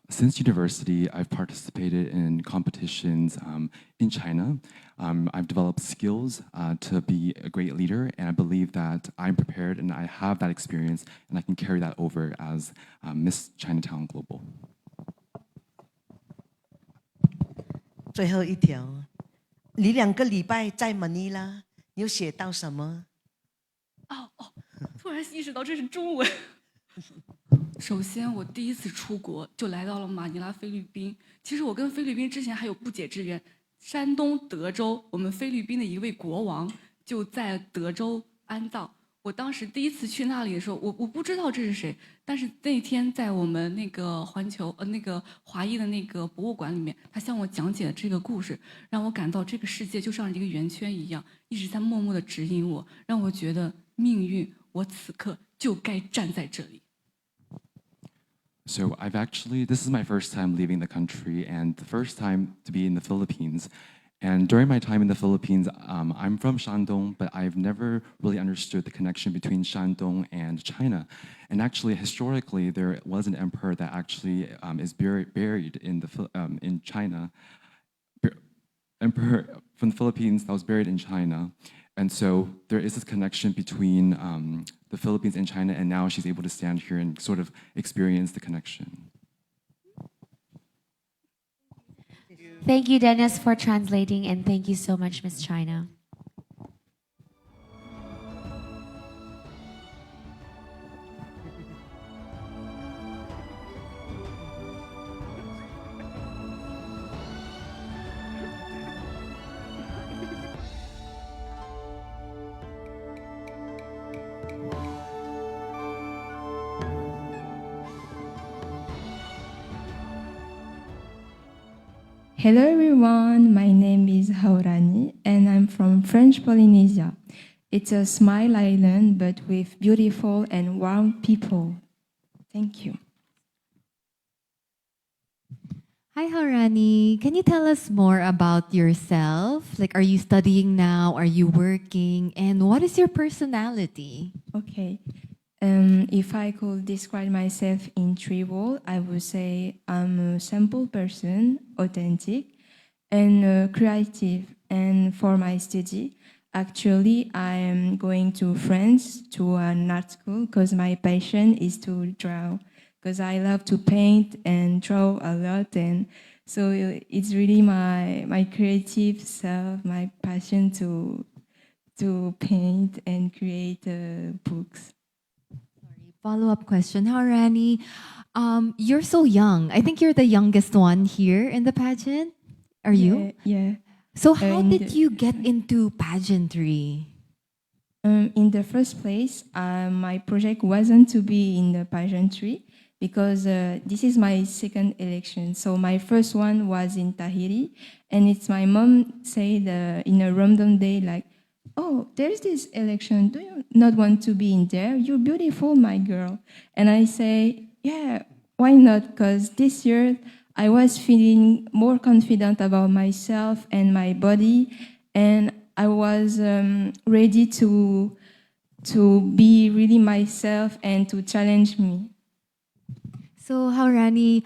Since university, I've participated in competitions in China. I've developed skills to be a great leader, and I believe that I'm prepared and I have that experience, and I can carry that over as Miss Chinatown Global. 最后一条，你2个礼拜在马尼拉，有写到什么？突然意识到这是中文。首先，我第一次出国就来到了马尼拉，菲律宾。其实我跟菲律宾之前还有不解之缘。山东德州，我们菲律宾的一位国王就在德州安葬。我当时第一次去那里的时候，我不知道这是谁，但是那天在我们那个那个华裔的那个博物馆里面，他向我讲解了这个故事，让我感到这个世界就像一个圆圈一样，一直在默默地指引我，让我觉得命运，我此刻就该站在这里。So this is my first time leaving the country and the first time to be in the Philippines. And during my time in the Philippines, I'm from Shandong, but I've never really understood the connection between Shandong and China. And actually, historically, there was an emperor that actually is buried in China. Emperor from the Philippines that was buried in China. And so there is this connection between the Philippines and China, and now she's able to stand here and sort of experience the connection. Thank you, Dennis, for translating, and thank you so much, Miss China. Hello everyone, my name is Haurani and I'm from French Polynesia. It's a smile island but with beautiful and warm people. Thank you. Hi, Harani. Can you tell us more about yourself? Like, are you studying now? Are you working? And what is your personality? Okay. If I could describe myself in 3 words, I would say I'm a simple person, authentic, and creative. And for my study, actually, I am going to France to an art school because my passion is to draw. Because I love to paint and draw a lot, and so it's really my creative self, my passion to paint and create books. Follow-up question, Harani. You're so young. I think you're the youngest one here in the pageant. Are you? Yeah. So how did you get into pageantry? In the first place, my project wasn't to be in the pageantry because this is my second election. So my first one was in Tahiti, and it's my mom said in a random day like, "Oh, there's this election. Do you not want to be in there? You're beautiful, my girl." And I say, "Yeah, why not?" Because this year I was feeling more confident about myself and my body, and I was ready to be really myself and to challenge me. So, Harani,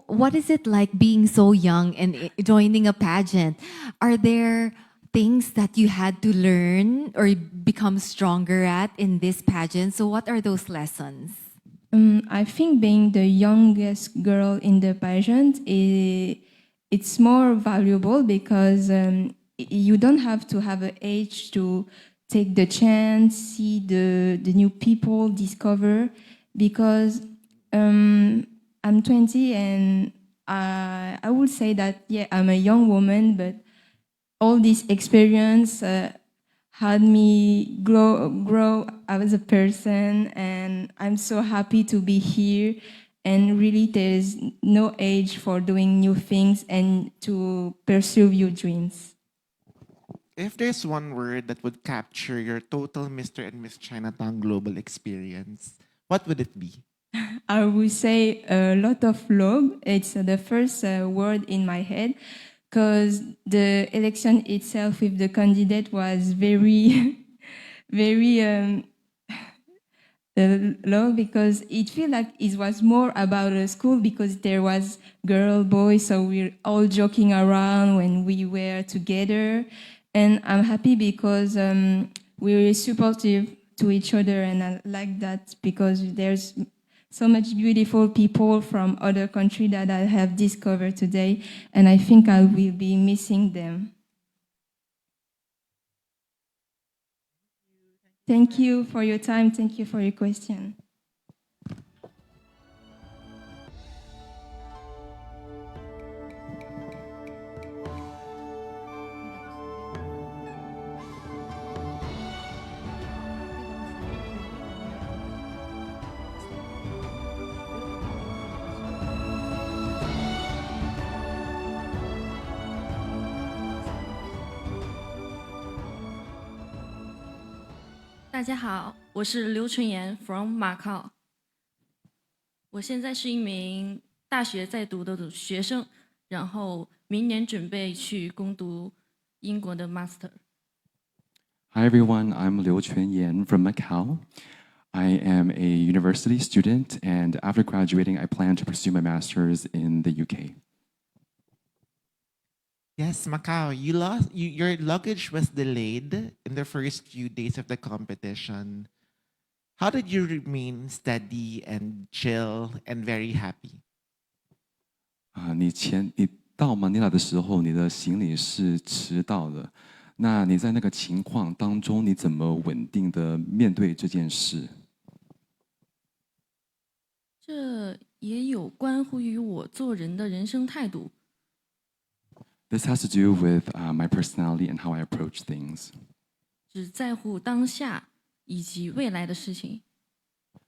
what is it like being so young and joining a pageant? Are there things that you had to learn or become stronger at in this pageant? So what are those lessons? I think being the youngest girl in the pageant, it's more valuable because you don't have to have an age to take the chance, see the new people, discover. Because I'm 20 and I would say that, yeah, I'm a young woman, but all this experience had me grow as a person, and I'm so happy to be here. And really, there's no age for doing new things and to pursue your dreams. If there's one word that would capture your total Mr. and Miss Chinatown global experience, what would it be? I would say a lot of love. It's the first word in my head because the election itself with the candidate was very, very low because it felt like it was more about a school because there was girl, boy, so we're all joking around when we were together. And I'm happy because we're supportive to each other, and I like that because there's so much beautiful people from other countries that I have discovered today, and I think I will be missing them. Thank you for your time. Thank you for your question.大家好，我是刘纯妍 from 马靠。我现在是一名大学在读的学生，然后明年准备去攻读英国的 master。Hi everyone, I'm Liu Chunyan from Macau. I am a university student, and after graduating, I plan to pursue my master's in the UK. Yes, Macau, your luggage was delayed in the first few days of the competition. How did you remain steady and chill and very happy? 你到马尼拉的时候，你的行李是迟到的。那你在那个情况当中，你怎么稳定的面对这件事？这也有关乎于我做人的人生态度。This has to do with my personality and how I approach things. 只在乎当下以及未来的事情。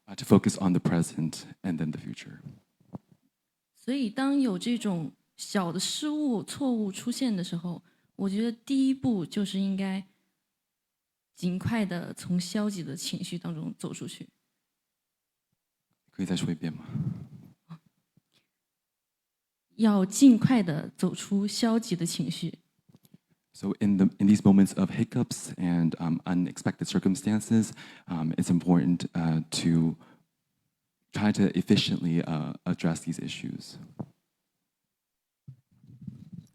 To focus on the present and then the future. 所以，当有这种小的失误、错误出现的时候，我觉得第一步就是应该尽快的从消极的情绪当中走出去。可以再说一遍吗？要尽快的走出消极的情绪。So in these moments of hiccups and unexpected circumstances, it's important to try to efficiently address these issues.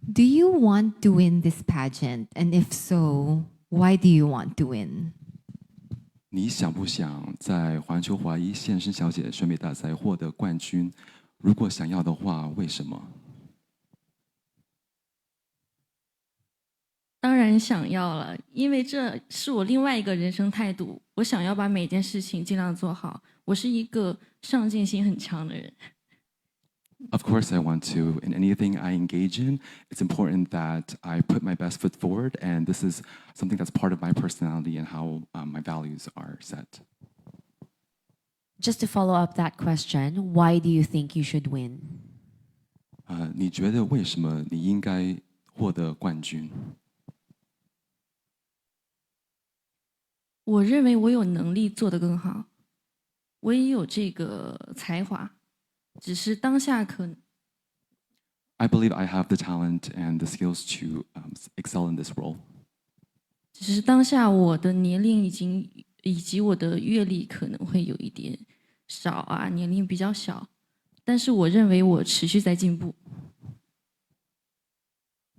Do you want to win this pageant? And if so, why do you want to win? 你想不想在环球华裔现身小姐选美大赛获得冠军？如果想要的话，为什么？当然想要了，因为这是我另外一个人生态度。我想要把每件事情尽量做好。我是一个上进心很强的人。Of course, I want to. In anything I engage in, it's important that I put my best foot forward, and this is something that's part of my personality and how my values are set. Just to follow up that question, why do you think you should win? 你觉得为什么你应该获得冠军？我认为我有能力做得更好，我也有这个才华，只是当下可能。I believe I have the talent and the skills to excel in this role. 只是当下我的年龄以及我的阅历可能会有一点少啊，年龄比较小，但是我认为我持续在进步。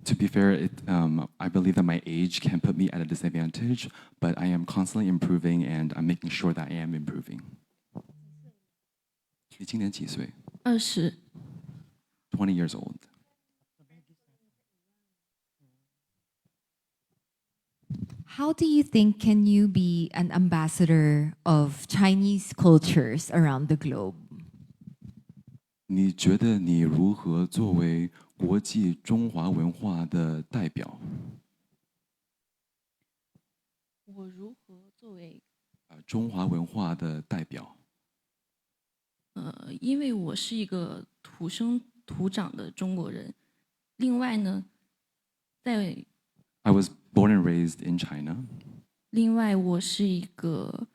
To be fair, I believe that my age can put me at a disadvantage, but I am constantly improving and I'm making sure that I am improving. 你今年几岁？20。20 years old. How do you think can you be an ambassador of Chinese cultures around the globe? 你觉得你如何作为国际中华文化的代表？我如何作为中华文化的代表？因为我是一个土生土长的中国人，另外呢，在 I was born and raised in China. 另外，我是一个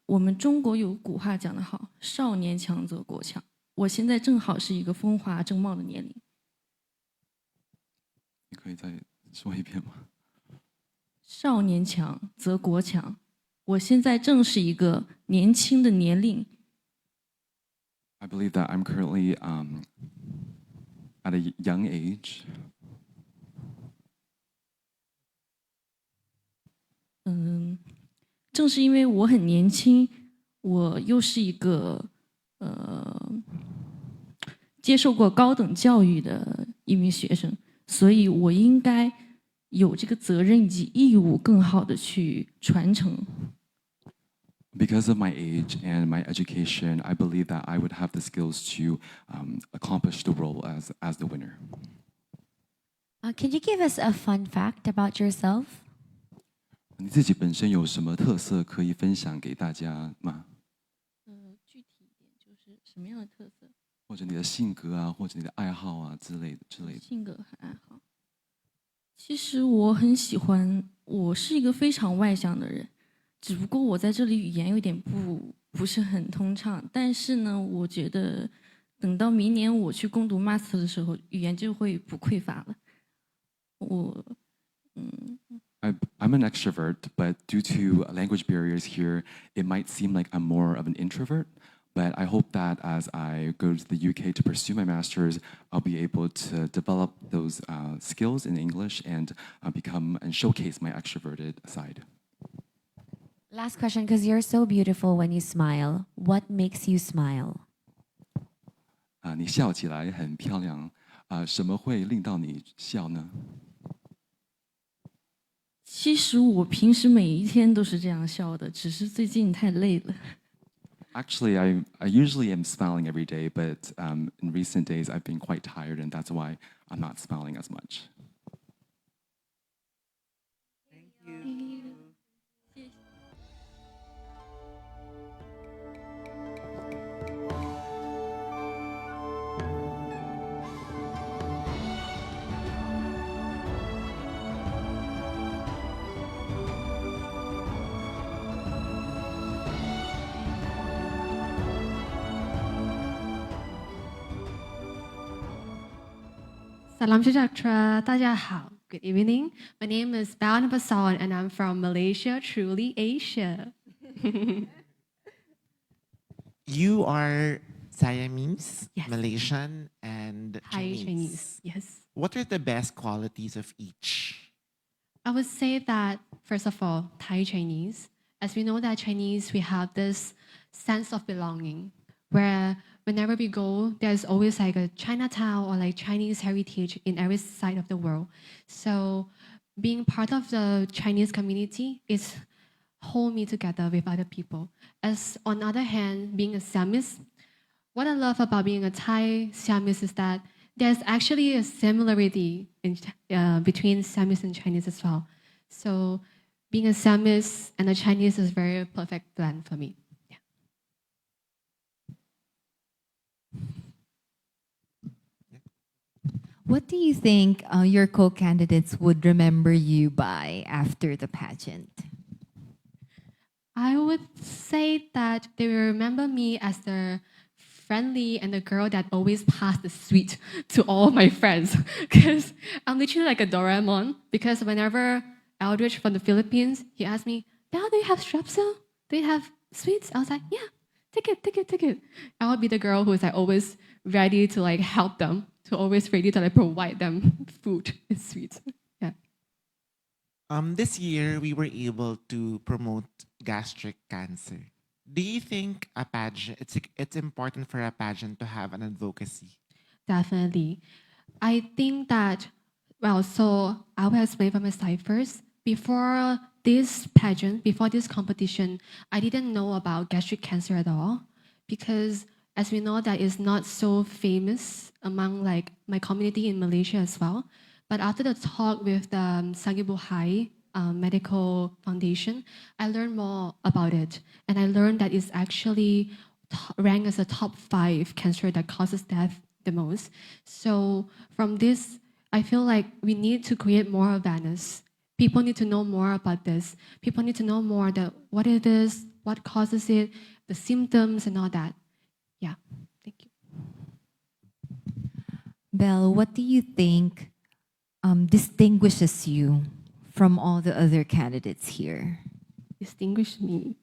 我们中国有古话讲得好，少年强则国强。我现在正好是一个风华正茂的年龄。你可以再说一遍吗？少年强则国强，我现在正是一个年轻的年龄。I believe that I'm currently at a young age. 正是因为我很年轻，我又是一个接受过高等教育的一名学生，所以我应该有这个责任以及义务，更好的去传承。Because of my age and my education, I believe that I would have the skills to accomplish the role as the winner. Can you give us a fun fact about yourself? 你自己本身有什么特色可以分享给大家吗？具体一点就是什么样的特色？或者你的性格啊，或者你的爱好啊之类的。性格和爱好。其实我很喜欢，我是一个非常外向的人，只不过我在这里语言有点不是很通畅。但是呢，我觉得等到明年我去攻读 master 的时候，语言就会不匮乏了。I'm an extrovert, but due to language barriers here, it might seem like I'm more of an introvert. But I hope that as I go to the UK to pursue my master's, I'll be able to develop those skills in English and become and showcase my extroverted side. Last question, because you're so beautiful when you smile. What makes you smile? 你笑起来很漂亮，什么会令到你笑呢？其实我平时每一天都是这样笑的，只是最近太累了。Actually, I usually am smiling every day, but in recent days I've been quite tired, and that's why I'm not smiling as much. Thank you. Salam sejahtera, 大家好. Good evening. My name is Bao Nabasan and I'm from Malaysia, truly Asia. You are Siamese, Yes. Malaysian, and Thai Chinese. Yes. What are the best qualities of each? I would say that, first of all, Thai Chinese. As we know that Chinese, we have this sense of belonging where whenever we go, there's always like a Chinatown or like Chinese heritage in every side of the world. So being part of the Chinese community is hold me together with other people. As on the other hand, being a Siamese, what I love about being a Thai Siamese is that there's actually a similarity in, between Siamese and Chinese as well. So being a Siamese and a Chinese is a very perfect blend for me. What do you think your co-candidates would remember you by after the pageant? I would say that they will remember me as the friendly and the girl that always passed the sweet to all my friends. Because I'm literally like a Doraemon. Because whenever Eldridge from the Philippines, he asked me, Belle, do you have strepsil? Do you have sweets? I was like, yeah, take it. I would be the girl who is like always ready to like help them, to always ready to like provide them food and sweets. Yeah. This year we were able to promote gastric cancer. Do you think a pageant it's important for a pageant to have an advocacy? Definitely. I think that, well, so I will explain from my side first. Before this pageant, before this competition, I didn't know about gastric cancer at all because as we know that it's not so famous among like my community in Malaysia as well. But after the talk with the Sangibuhai Medical Foundation, I learned more about it. And I learned that it's actually ranked as a top 5 cancer that causes death the most. So from this, I feel like we need to create more awareness. People need to know more about this. People need to know more that what it is, what causes it, the symptoms, and all that. Yeah, thank you. Belle, what do you think distinguishes you from all the other candidates here? Distinguish me.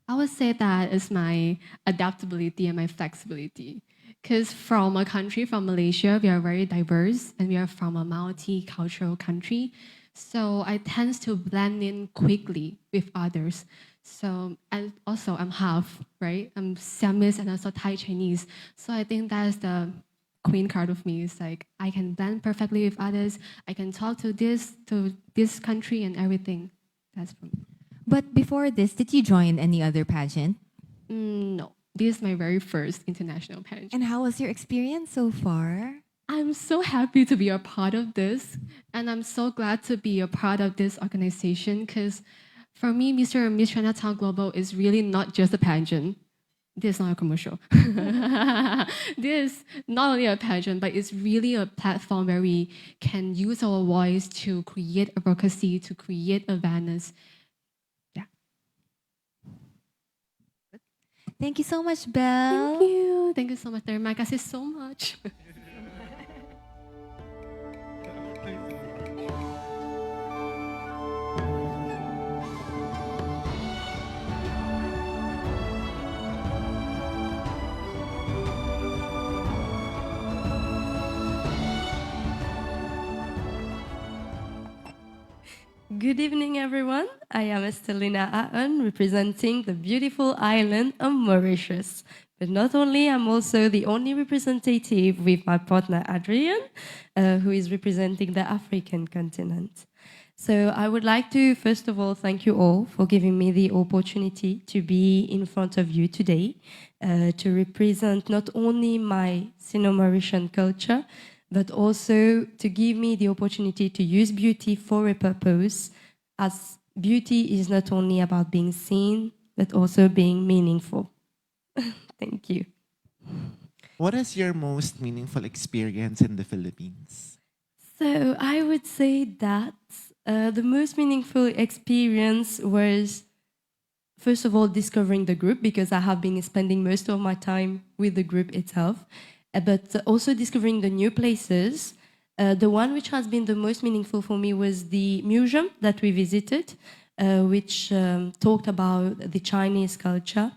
I would say that is my adaptability and my flexibility. Because from a country, from Malaysia, we are very diverse and we are from a multicultural country. So I tend to blend in quickly with others. So, and also I'm half, right? I'm Siamese and also Thai Chinese. So I think that's the queen card of me. It's like I can blend perfectly with others. I can talk to this country and everything. That's for me. But before this, did you join any other pageant? No, this is my very first international pageant. And how was your experience so far? I'm so happy to be a part of this, and I'm so glad to be a part of this organization because for me, Mr. and Miss Chinatown Global is really not just a pageant. This is not a commercial. This is not only a pageant, but it's really a platform where we can use our voice to create advocacy, to create awareness. Thank you so much, Belle. Thank you. Thank you so much. Terima kasih so much. Good evening, everyone. I am Estelina Aon, representing the beautiful island of Mauritius. But not only, I'm also the only representative with my partner Adrian, who is representing the African continent. So I would like to, first of all, thank you all for giving me the opportunity to be in front of you today, to represent not only my Sino-Mauritian culture, but also to give me the opportunity to use beauty for a purpose, as beauty is not only about being seen, but also being meaningful. Thank you. What is your most meaningful experience in the Philippines? So I would say that the most meaningful experience was, first of all, discovering the group, because I have been spending most of my time with the group itself, but also discovering the new places. The one which has been the most meaningful for me was the museum that we visited, which talked about the Chinese culture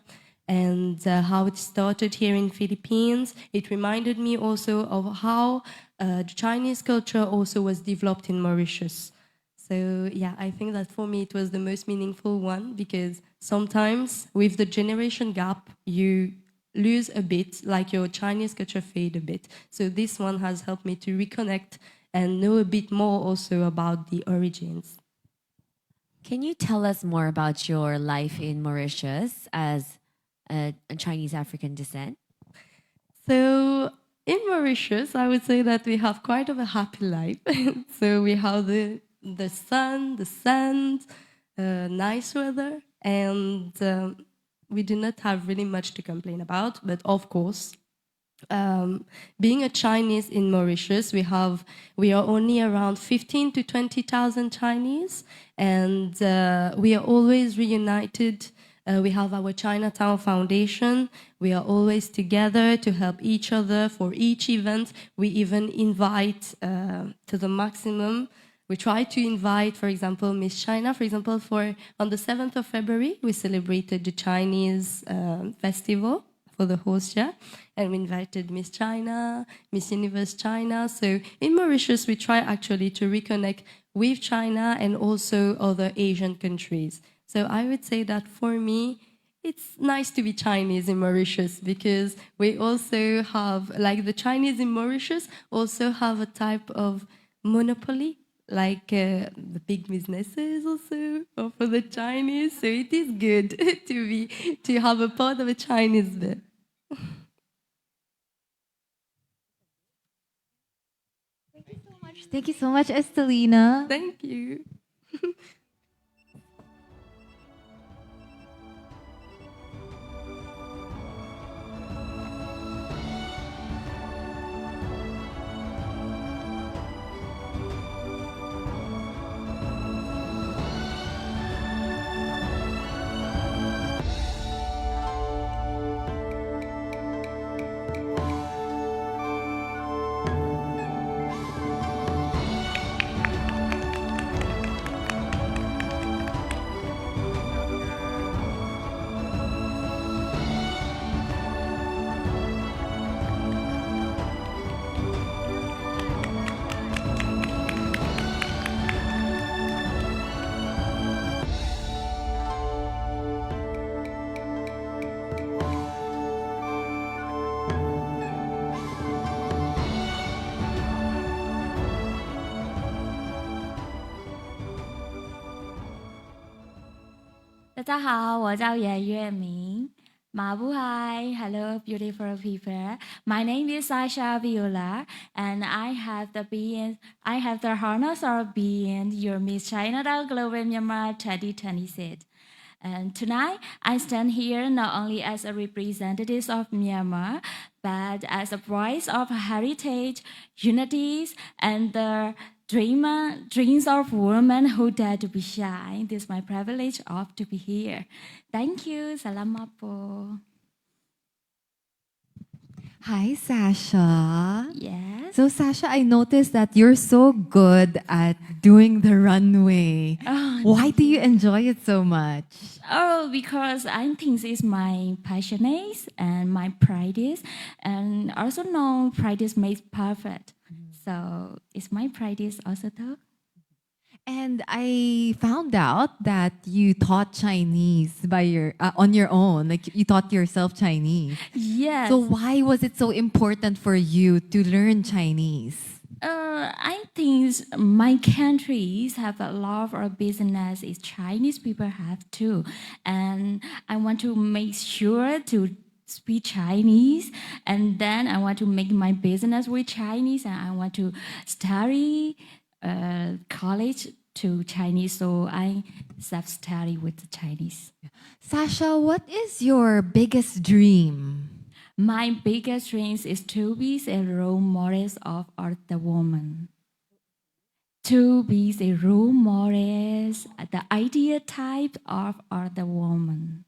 and how it started here in Philippines. It reminded me also of how the Chinese culture also was developed in Mauritius. So yeah, I think that for me it was the most meaningful one, because sometimes with the generation gap, you lose a bit, like your Chinese culture fade a bit. So this one has helped me to reconnect and know a bit more also about the origins. Can you tell us more about your life in Mauritius as a Chinese African descent? So in Mauritius, I would say that we have quite of a happy life. So we have the sun, the sand, nice weather, and we do not have really much to complain about. But of course, being a Chinese in Mauritius, we are only around 15 to 20,000 Chinese, and we are always reunited. We have our Chinatown Foundation. We are always together to help each other for each event. We even invite to the maximum. We try to invite, for example, Miss China. For example, on the 7th of February, we celebrated the Chinese festival for the host year, and we invited Miss China, Miss Universe China. So in Mauritius, we try actually to reconnect with China and also other Asian countries. So I would say that for me, it's nice to be Chinese in Mauritius, because we also have, like the Chinese in Mauritius also have a type of monopoly, like the big businesses also for the Chinese. So it is good to have a part of a Chinese there. Thank you so much, Estelina. Thank you. 大家好，我叫袁月明。Mabuhay, hello beautiful people. My name is Sasha Viola, and I have the honors of being your Miss Chinatown Global Myanmar 2026. And tonight, I stand here not only as a representative of Myanmar, but as a voice of heritage, unities, and the dreams of women who dare to be shy. It is my privilege of to be here. Thank you. Salamat po. Hi, Sasha. Yes. So, Sasha, I noticed that you're so good at doing the runway. Oh, Why do you enjoy it so much? Oh, because I think it's my passion and my practice, and also know practice makes perfect. So it's my practice also too. And I found out that you taught Chinese on your own. Like you taught yourself Chinese. Yes. So why was it so important for you to learn Chinese? I think my countries have a lot of business. Is Chinese people have too, and I want to make sure to speak Chinese, and then I want to make my business with Chinese, and I want to study college to Chinese, so I self-study with the Chinese. Sasha, what is your biggest dream? My biggest dream is to be a role model of the woman. To be a role model, the ideal type of the woman.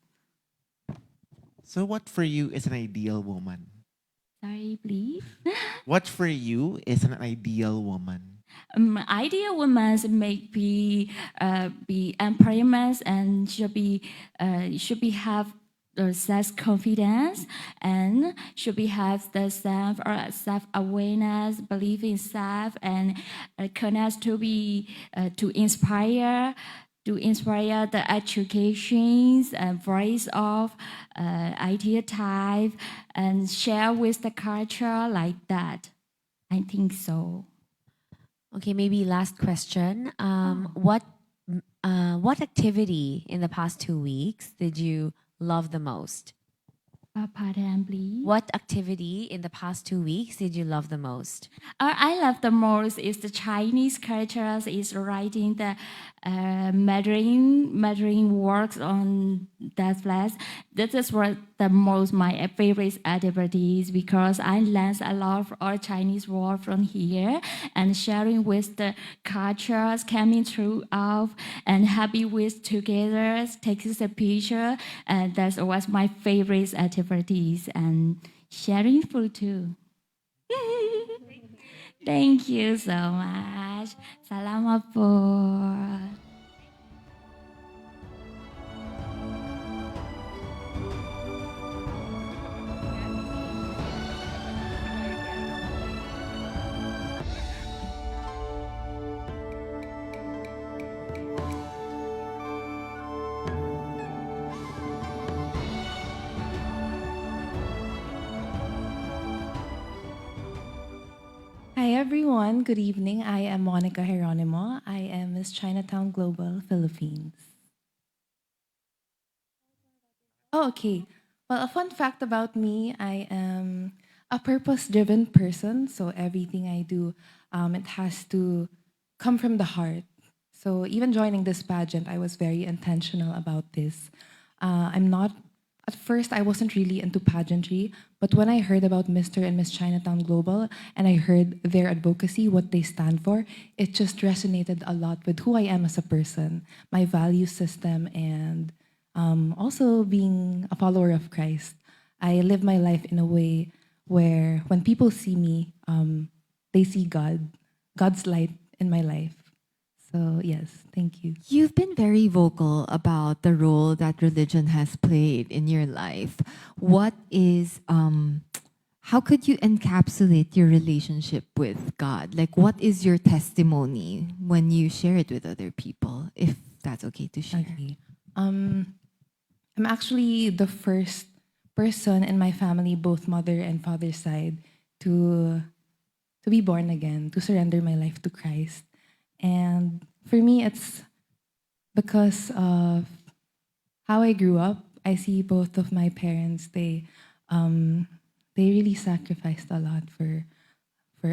So, what for you is an ideal woman? Sorry, please. What for you is an ideal woman? Ideal women may be empowerment and should be have self confidence and should be have the self awareness, belief in self, and connect to be to inspire. To inspire the educations and voice of idea type and share with the culture like that. I think so. Okay, maybe last question. What activity in the past 2 weeks did you love the most? Pardon, please. What activity in the past 2 weeks did you love the most? I love the most is the Chinese culture is writing the Mandarin works on that class. That is what the most my favorite activities because I learned a lot of our Chinese word from here and sharing with the cultures coming through of and happy with together taking a picture and that was my favorite activities and sharing food too. Thank you so much. Salamat po. Hi everyone, good evening. I am Monica Geronimo. I am Miss Chinatown Global Philippines. Oh, okay. Well, a fun fact about me, I am a purpose-driven person. So everything I do, it has to come from the heart. So even joining this pageant, I was very intentional about this. At first, I wasn't really into pageantry, but when I heard about Mr. and Miss Chinatown Global and I heard their advocacy, what they stand for, it just resonated a lot with who I am as a person, my value system, and also being a follower of Christ. I live my life in a way where when people see me, they see God's light in my life. So yes, thank you. You've been very vocal about the role that religion has played in your life. How could you encapsulate your relationship with God? Like, what is your testimony when you share it with other people, if that's okay to share? Okay. I'm actually the first person in my family, both mother and father's side, to be born again, to surrender my life to Christ. And for me, it's because of how I grew up, I see both of my parents. They really sacrificed a lot for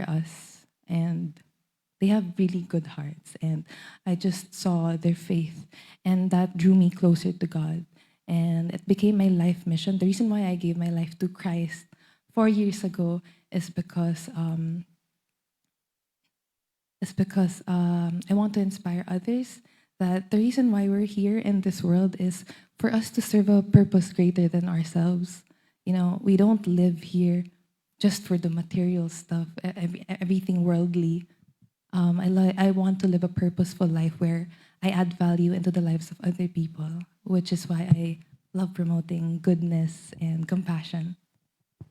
us, and they have really good hearts. And I just saw their faith, and that drew me closer to God. And it became my life mission. The reason why I gave my life to Christ 4 years ago is because I want to inspire others that the reason why we're here in this world is for us to serve a purpose greater than ourselves. You know, we don't live here just for the material stuff, everything worldly. I want to live a purposeful life where I add value into the lives of other people, which is why I love promoting goodness and compassion.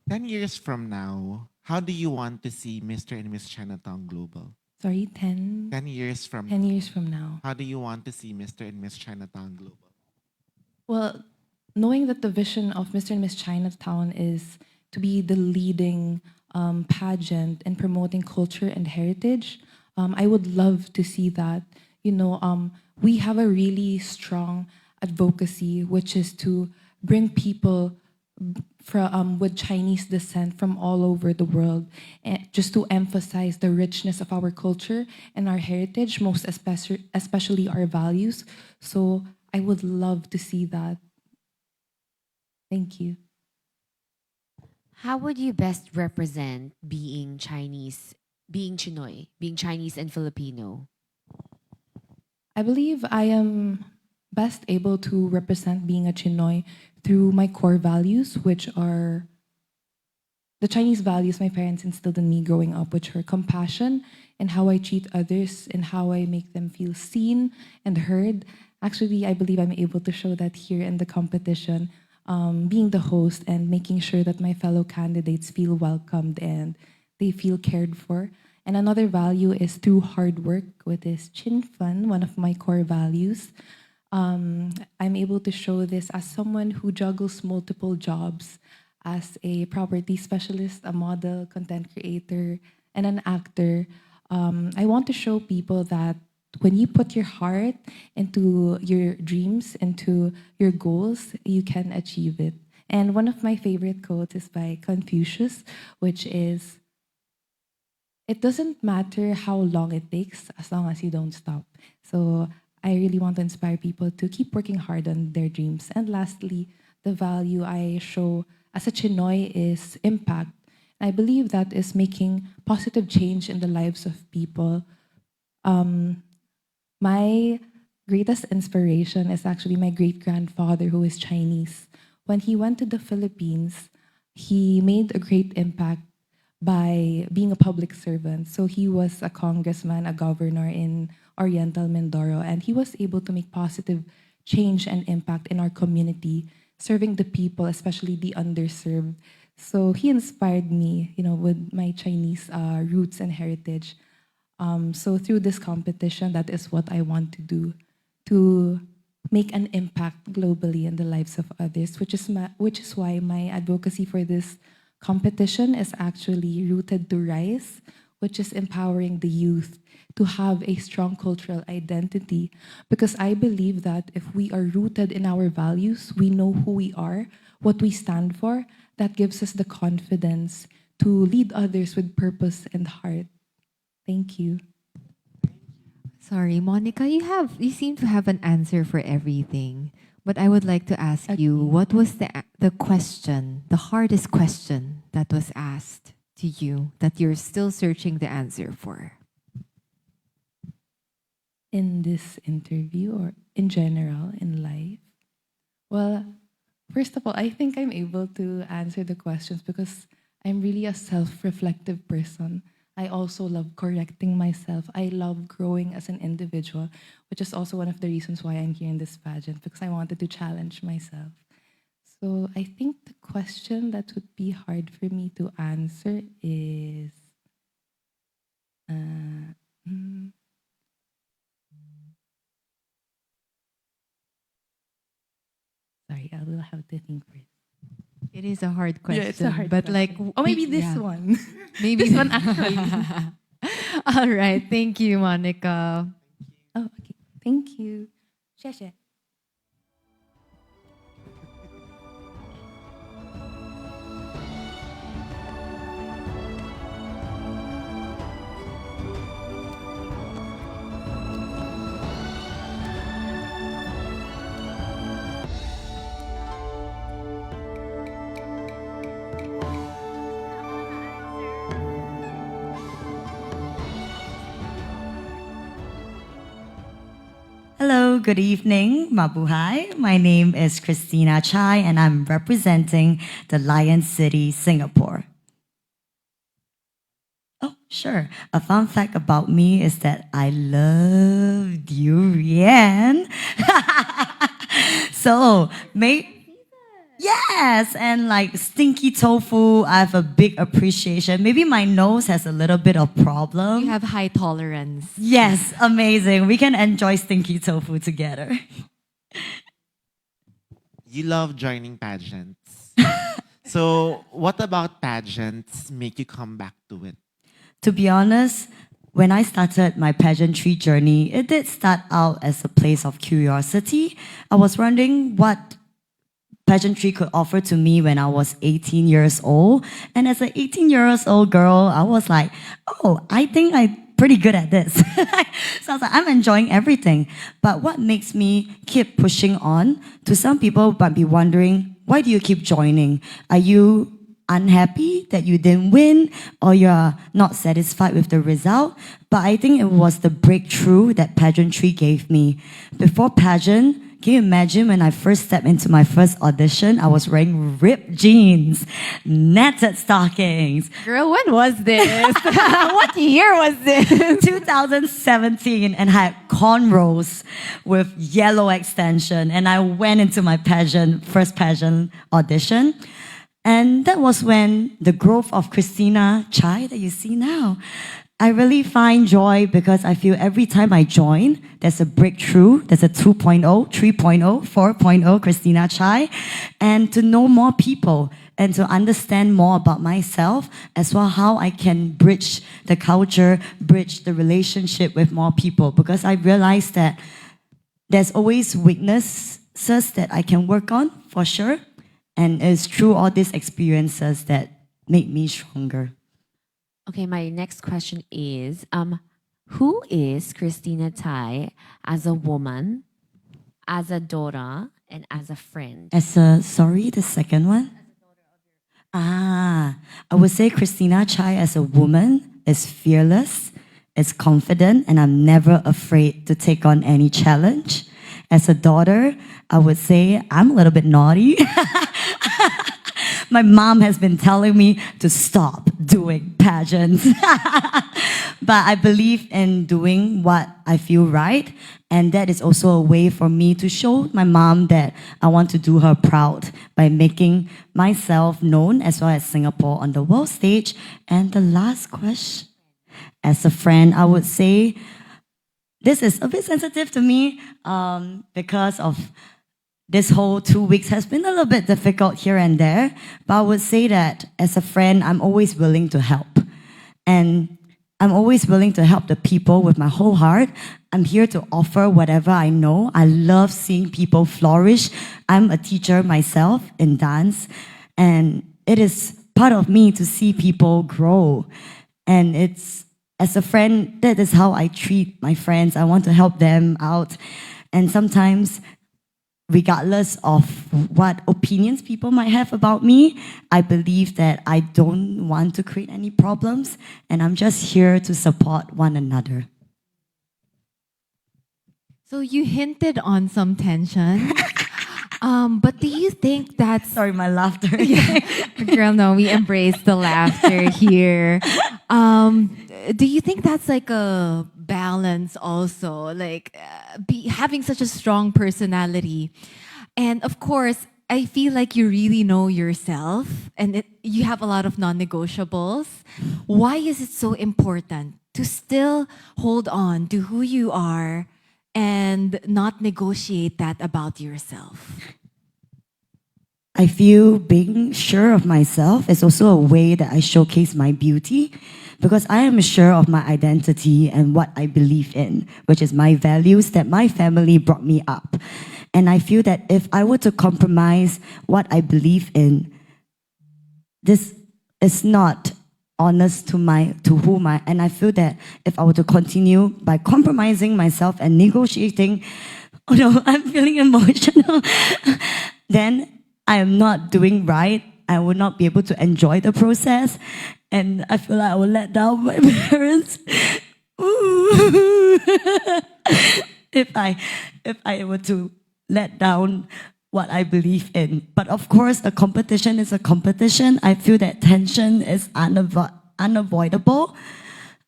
10 years from now, how do you want to see Mr. and Miss Chinatown Global? Sorry, 10? 10 years from 10 years from now. How do you want to see Mr. and Miss Chinatown Global? Well, knowing that the vision of Mr. and Miss Chinatown is to be the leading pageant in promoting culture and heritage, I would love to see that. We have a really strong advocacy, which is to bring people with Chinese descent from all over the world, and just to emphasize the richness of our culture and our heritage, most especially our values. So I would love to see that. Thank you. How would you best represent being Chinoy, being Chinese and Filipino? I believe I am best able to represent being a Chinoy through my core values, which are the Chinese values my parents instilled in me growing up, which are compassion and how I treat others and how I make them feel seen and heard. Actually, I believe I'm able to show that here in the competition, being the host and making sure that my fellow candidates feel welcomed and they feel cared for. And another value is through hard work, which is Chin Fun, one of my core values. I'm able to show this as someone who juggles multiple jobs as a property specialist, a model, content creator, and an actor. I want to show people that when you put your heart into your dreams, into your goals, you can achieve it. And one of my favorite quotes is by Confucius, which is, "It doesn't matter how long it takes as long as you don't stop." So I really want to inspire people to keep working hard on their dreams. And lastly, the value I show as a Chinoy is impact. I believe that is making positive change in the lives of people. My greatest inspiration is actually my great-grandfather, who is Chinese. When he went to the Philippines, he made a great impact by being a public servant. So he was a congressman, a governor in Oriental Mindoro, and he was able to make positive change and impact in our community, serving the people, especially the underserved. So he inspired me, with my Chinese roots and heritage. So through this competition, that is what I want to do, to make an impact globally in the lives of others, which is why my advocacy for this competition is actually rooted to RISE, which is empowering the youth to have a strong cultural identity. Because I believe that if we are rooted in our values, we know who we are, what we stand for, that gives us the confidence to lead others with purpose and heart. Thank you. Sorry, Monica, you seem to have an answer for everything. But I would like to ask you, what was the question, the hardest question that was asked to you that you're still searching the answer for? In this interview or in general in life? Well, first of all, I think I'm able to answer the questions because I'm really a self-reflective person. I also love correcting myself. I love growing as an individual, which is also one of the reasons why I'm here in this pageant, because I wanted to challenge myself. So I think the question that would be hard for me to answer is, sorry, I will have to think first. It is a hard question. Yeah, it's a hard but question. Maybe this one. Maybe this one actually. All right. Thank you, Monica. Oh, okay. Thank you. 谢谢. good evening, Mabuhay. My name is Christina Chai, and I'm representing the Lion City, Singapore. Oh, sure. A fun fact about me is that I love durian. So, yes, and like stinky tofu, I have a big appreciation. Maybe my nose has a little bit of problem. You have high tolerance. Yes, amazing. We can enjoy stinky tofu together. You love joining pageants. So, what about pageants make you come back to it? To be honest, when I started my pageantry journey, it did start out as a place of curiosity. I was wondering what pageantry could offer to me when I was 18 years old. And as an 18-year-old girl, I was like, oh, I think I'm pretty good at this. So I was like, I'm enjoying everything. But what makes me keep pushing on? To some people might be wondering, why do you keep joining? Are you unhappy that you didn't win, or you're not satisfied with the result? But I think it was the breakthrough that pageantry gave me. Before pageant, can you imagine when I first stepped into my first audition, I was wearing ripped jeans, netted stockings. Girl, when was this? What year was this? 2017, and I had cornrows with yellow extension, and I went into my first pageant audition. And that was when the growth of Christina Chai that you see now. I really find joy because I feel every time I join, there's a breakthrough. There's a 2.0, 3.0, 4.0 Christina Chai. And to know more people and to understand more about myself, as well how I can bridge the culture, bridge the relationship with more people. Because I realized that there's always weaknesses that I can work on, for sure. And it's through all these experiences that make me stronger. Okay, my next question is, who is Christina Tai as a woman, as a daughter, and as a friend? The second one? I would say Christina Chai as a woman is fearless, is confident, and I'm never afraid to take on any challenge. As a daughter, I would say I'm a little bit naughty. My mom has been telling me to stop doing pageants. But I believe in doing what I feel right. And that is also a way for me to show my mom that I want to do her proud by making myself known as well as Singapore on the world stage. And the last question, as a friend, I would say this is a bit sensitive to me because of this whole 2 weeks has been a little bit difficult here and there, but I would say that as a friend, I'm always willing to help. And I'm always willing to help the people with my whole heart. I'm here to offer whatever I know. I love seeing people flourish. I'm a teacher myself in dance, and it is part of me to see people grow. And as a friend, that is how I treat my friends. I want to help them out. And sometimes, regardless of what opinions people might have about me, I believe that I don't want to create any problems, and I'm just here to support one another. So you hinted on some tension. But do you think that's... Sorry, my laughter. Girl, no, we embrace the laughter here. Do you think that's like a balance also? Like having such a strong personality. And of course, I feel like you really know yourself and you have a lot of non-negotiables. Why is it so important to still hold on to who you are and not negotiate that about yourself? I feel being sure of myself is also a way that I showcase my beauty, because I am sure of my identity and what I believe in, which is my values that my family brought me up. And I feel that if I were to compromise what I believe in, this is not honest to whom I, and I feel that if I were to continue by compromising myself and negotiating, oh no, I'm feeling emotional, then I am not doing right. I will not be able to enjoy the process. And I feel like I will let down my parents if I if I were to let down what I believe in. But of course, a competition is a competition. I feel that tension is unavoidable.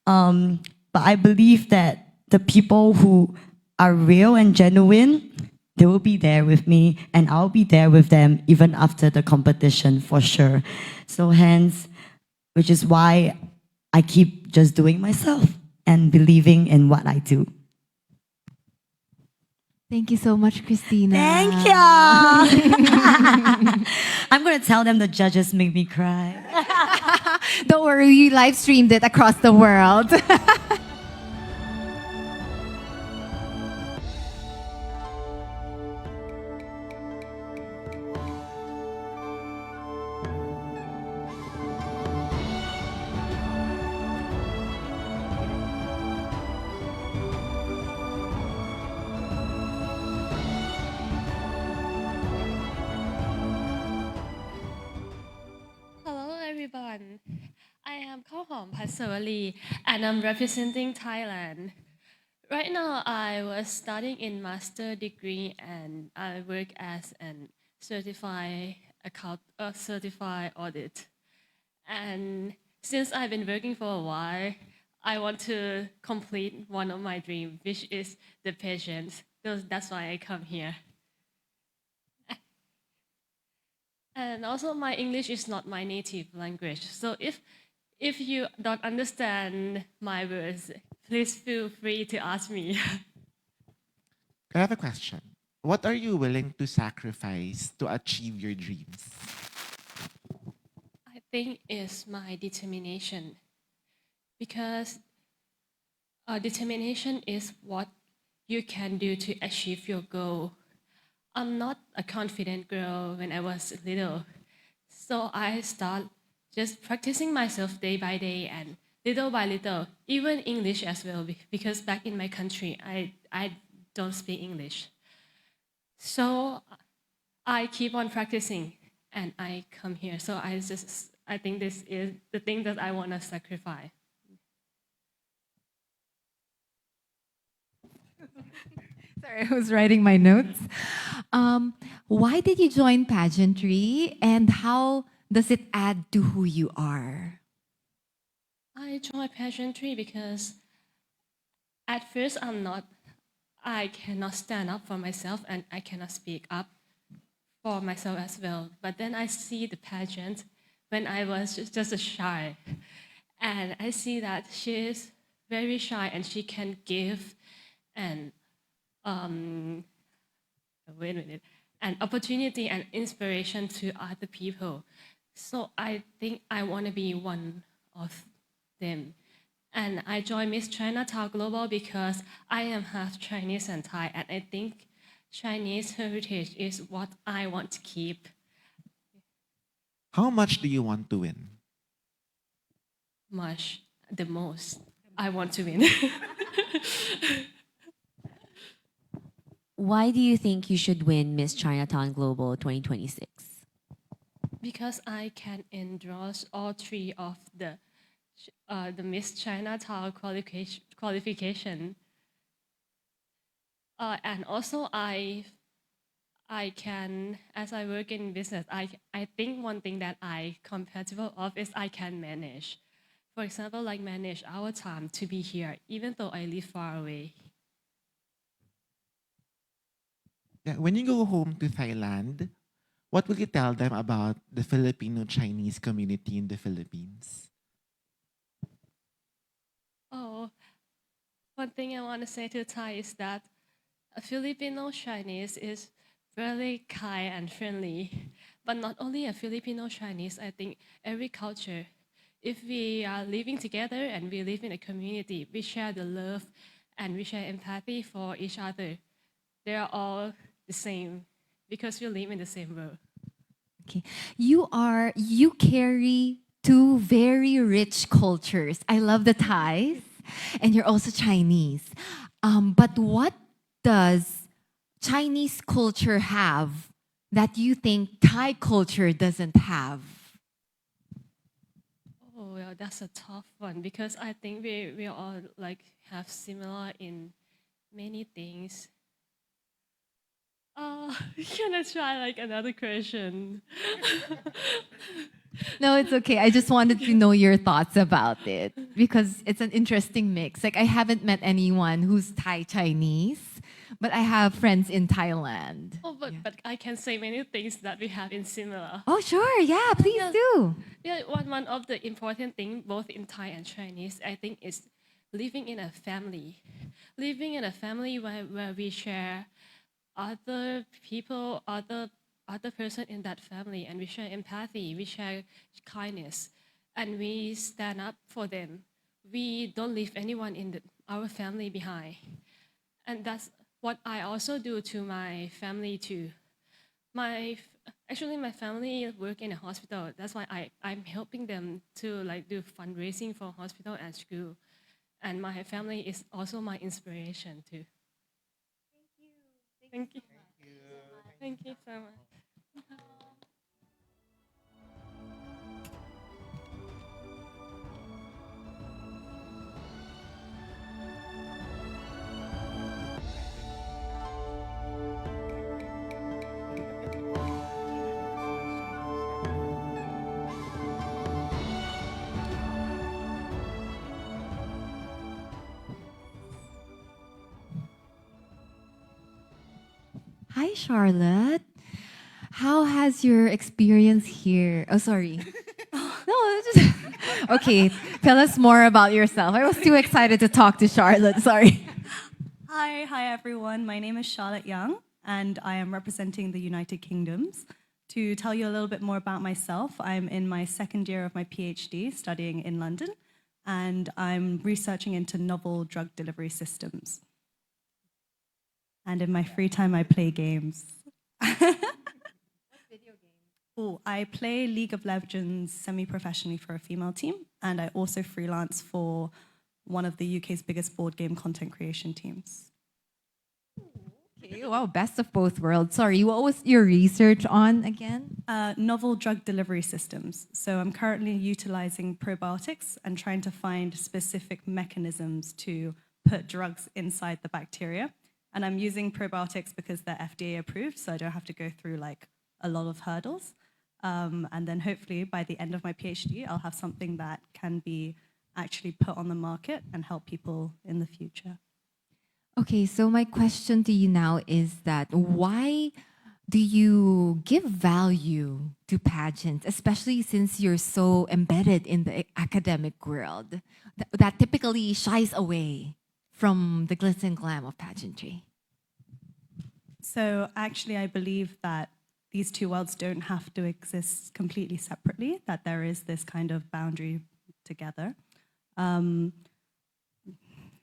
But I believe that the people who are real and genuine, they will be there with me, and I'll be there with them even after the competition for sure. So hence, which is why I keep just doing myself and believing in what I do. Thank you so much, Christina. Thank you. I'm gonna tell them the judges make me cry. Don't worry, we live streamed it across the world. Hello, everyone. I am Khawhom Pasawali, and I'm representing Thailand. Right now, I was studying in master degree, and I work as an certified audit. And since I've been working for a while, I want to complete one of my dreams, which is the pageant. So that's why I come here. And also, my English is not my native language. So if you don't understand my words, please feel free to ask me. I have a question. What are you willing to sacrifice to achieve your dreams? I think it's my determination, because determination is what you can do to achieve your goal. I'm not a confident girl when I was little, so I start just practicing myself day by day and little by little, even English as well, because back in my country, I don't speak English. So I keep on practicing and I come here. So I think this is the thing that I want to sacrifice. Sorry, I was writing my notes. Why did you join pageantry, and how does it add to who you are? I joined pageantry because at first I cannot stand up for myself and I cannot speak up for myself as well. But then I see the pageant when I was just a shy. And I see that she is very shy and she can give and wait a minute, an opportunity and inspiration to other people. So I think I want to be one of them. And I joined Miss Chinatown Global because I am half Chinese and Thai, and I think Chinese heritage is what I want to keep. How much do you want to win? Much, the most. I want to win. Why do you think you should win Miss Chinatown Global 2026? Because I can endorse all three of the Miss Chinatown qualification. And also I can, as I work in business, I think one thing that I compatible of is I can manage. For example, like manage our time to be here, even though I live far away. Yeah, when you go home to Thailand, what will you tell them about the Filipino Chinese community in the Philippines? Oh, one thing I want to say to Thai is that a Filipino Chinese is very kind and friendly. But not only a Filipino Chinese, I think every culture, if we are living together and we live in a community, we share the love and we share empathy for each other. They are all the same because we live in the same world. Okay. You carry two very rich cultures. I love the Thais, and you're also Chinese. But what does Chinese culture have that you think Thai culture doesn't have? Oh, well, that's a tough one because I think we all like have similar in many things. Can I try like another question? No, it's okay. I just wanted to know your thoughts about it because it's an interesting mix. Like I haven't met anyone who's Thai Chinese, but I have friends in Thailand. Oh, but I can say many things that we have in similar. Oh, sure. Yeah, please do. Yeah, one of the important things both in Thai and Chinese, I think, is living in a family. Living in a family where we share other people, other person in that family, and we share empathy, we share kindness, and we stand up for them. We don't leave anyone in our family behind. And that's what I also do to my family too. Actually, my family work in a hospital. That's why I'm helping them to like do fundraising for hospital and school. And my family is also my inspiration too. Thank you. Thank you so much. Hi, Charlotte. How has your experience here? Oh, sorry. No, it's just okay. Tell us more about yourself. I was too excited to talk to Charlotte. Sorry. Hi everyone. My name is Charlotte Young, and I am representing the United Kingdoms. To tell you a little bit more about myself, I'm in my second year of my PhD studying in London, and I'm researching into novel drug delivery systems. And in my free time, I play games. Oh, I play League of Legends semi-professionally for a female team, and I also freelance for one of the UK's biggest board game content creation teams. Okay, wow, best of both worlds. Sorry, what was your research on again? Novel drug delivery systems. So I'm currently utilizing probiotics and trying to find specific mechanisms to put drugs inside the bacteria. And I'm using probiotics because they're FDA approved, so I don't have to go through like a lot of hurdles. And then hopefully by the end of my PhD, I'll have something that can be actually put on the market and help people in the future. Okay, so my question to you now is that why do you give value to pageants, especially since you're so embedded in the academic world that typically shies away from the glitz and glam of pageantry? So actually, I believe that these two worlds don't have to exist completely separately, that there is this kind of boundary together.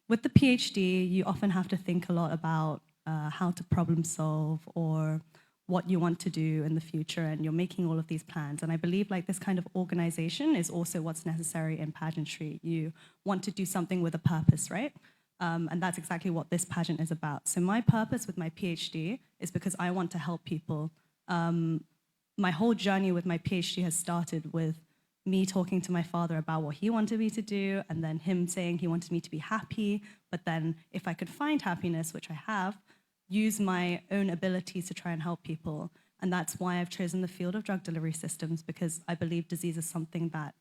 With the PhD, you often have to think a lot about how to problem solve or what you want to do in the future, and you're making all of these plans. And I believe like this kind of organization is also what's necessary in pageantry. You want to do something with a purpose, right? And that's exactly what this pageant is about. So my purpose with my PhD is because I want to help people. My whole journey with my PhD has started with me talking to my father about what he wanted me to do, and then him saying he wanted me to be happy, but then if I could find happiness, which I have, use my own abilities to try and help people. And that's why I've chosen the field of drug delivery systems, because I believe disease is something that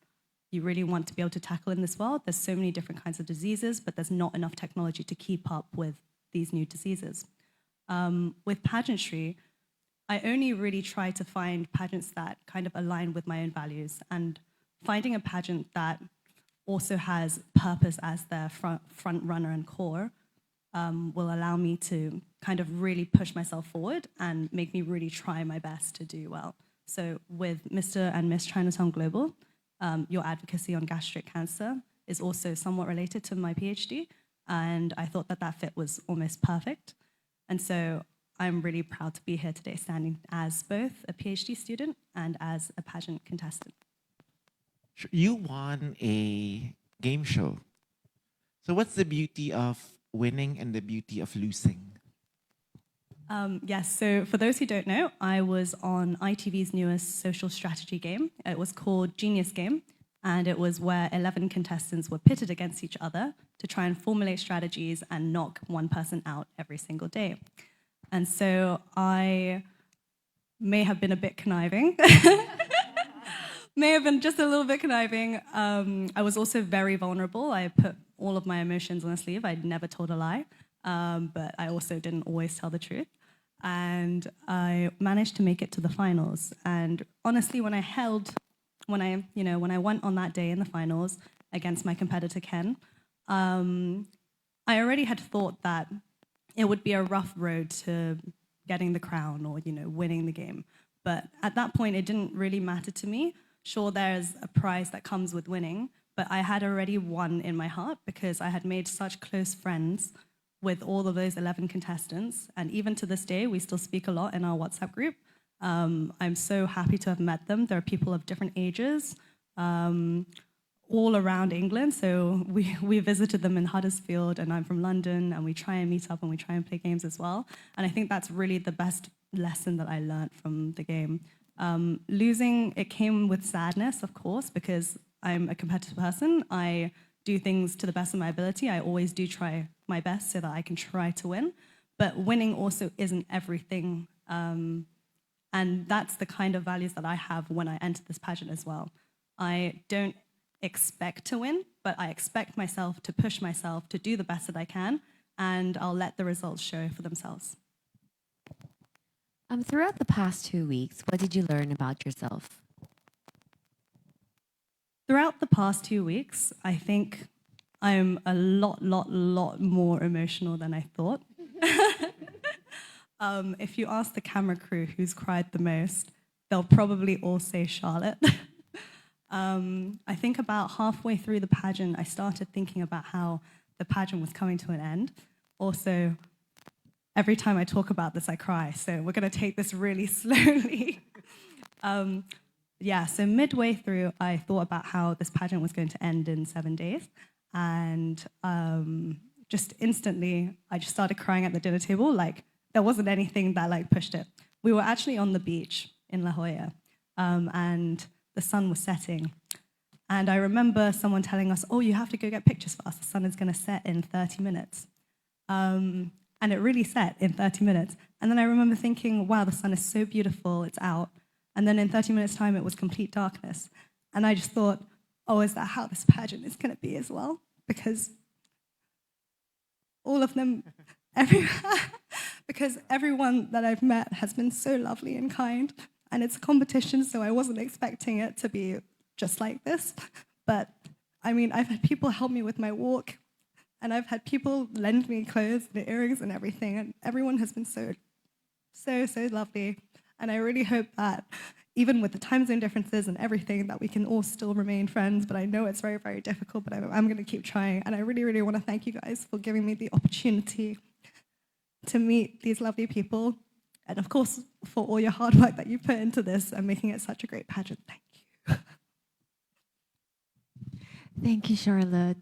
you really want to be able to tackle in this world. There's so many different kinds of diseases, but there's not enough technology to keep up with these new diseases. With pageantry, I only really try to find pageants that kind of align with my own values, and finding a pageant that also has purpose as their front runner and core will allow me to kind of really push myself forward and make me really try my best to do well. So with Mr. and Miss Chinatown Global, your advocacy on gastric cancer is also somewhat related to my PhD, and I thought that that fit was almost perfect. And so I'm really proud to be here today, standing as both a PhD student and as a pageant contestant. You won a game show. So what's the beauty of winning and the beauty of losing? Yes, so for those who don't know, I was on ITV's newest social strategy game. It was called Genius Game, and it was where 11 contestants were pitted against each other to try and formulate strategies and knock one person out every single day. And so I may have been a bit conniving. May have been just a little bit conniving. I was also very vulnerable. I put all of my emotions on a sleeve. I never told a lie, but I also didn't always tell the truth. And I managed to make it to the finals. And honestly, when I went on that day in the finals against my competitor Ken, I already had thought that it would be a rough road to getting the crown or winning the game. But at that point, it didn't really matter to me. Sure, there's a prize that comes with winning, but I had already won in my heart because I had made such close friends with all of those 11 contestants. And even to this day, we still speak a lot in our WhatsApp group. I'm so happy to have met them. There are people of different ages, all around England. So we visited them in Huddersfield, and I'm from London, and we try and meet up and we try and play games as well. And I think that's really the best lesson that I learned from the game. Losing, it came with sadness, of course, because I'm a competitive person. I do things to the best of my ability. I always do try my best so that I can try to win. But winning also isn't everything. And that's the kind of values that I have when I enter this pageant as well. I don't expect to win, but I expect myself to push myself to do the best that I can, and I'll let the results show for themselves. Throughout the past 2 weeks, what did you learn about yourself? Throughout the past 2 weeks, I think I'm a lot more emotional than I thought. If you ask the camera crew who's cried the most, they'll probably all say Charlotte. I think about halfway through the pageant, I started thinking about how the pageant was coming to an end. Also, every time I talk about this, I cry, so we're going to take this really slowly. So midway through, I thought about how this pageant was going to end in 7 days, and just instantly, I just started crying at the dinner table. Like, there wasn't anything that pushed it. We were actually on the beach in La Jolla, and the sun was setting. And I remember someone telling us, "Oh, you have to go get pictures for us. The sun is going to set in 30 minutes." And it really set in 30 minutes. And then I remember thinking, wow, the sun is so beautiful, it's out. And then in 30 minutes' time, it was complete darkness. And I just thought, oh, is that how this pageant is going to be as well? Because all of them, because everyone that I've met has been so lovely and kind. And it's a competition, so I wasn't expecting it to be just like this. But I mean, I've had people help me with my walk, and I've had people lend me clothes and earrings and everything, and everyone has been so lovely. And I really hope that even with the time zone differences and everything, that we can all still remain friends. But I know it's very, very difficult, but I'm going to keep trying. And I really, really want to thank you guys for giving me the opportunity to meet these lovely people. And of course, for all your hard work that you put into this and making it such a great pageant. Thank you. Thank you, Charlotte.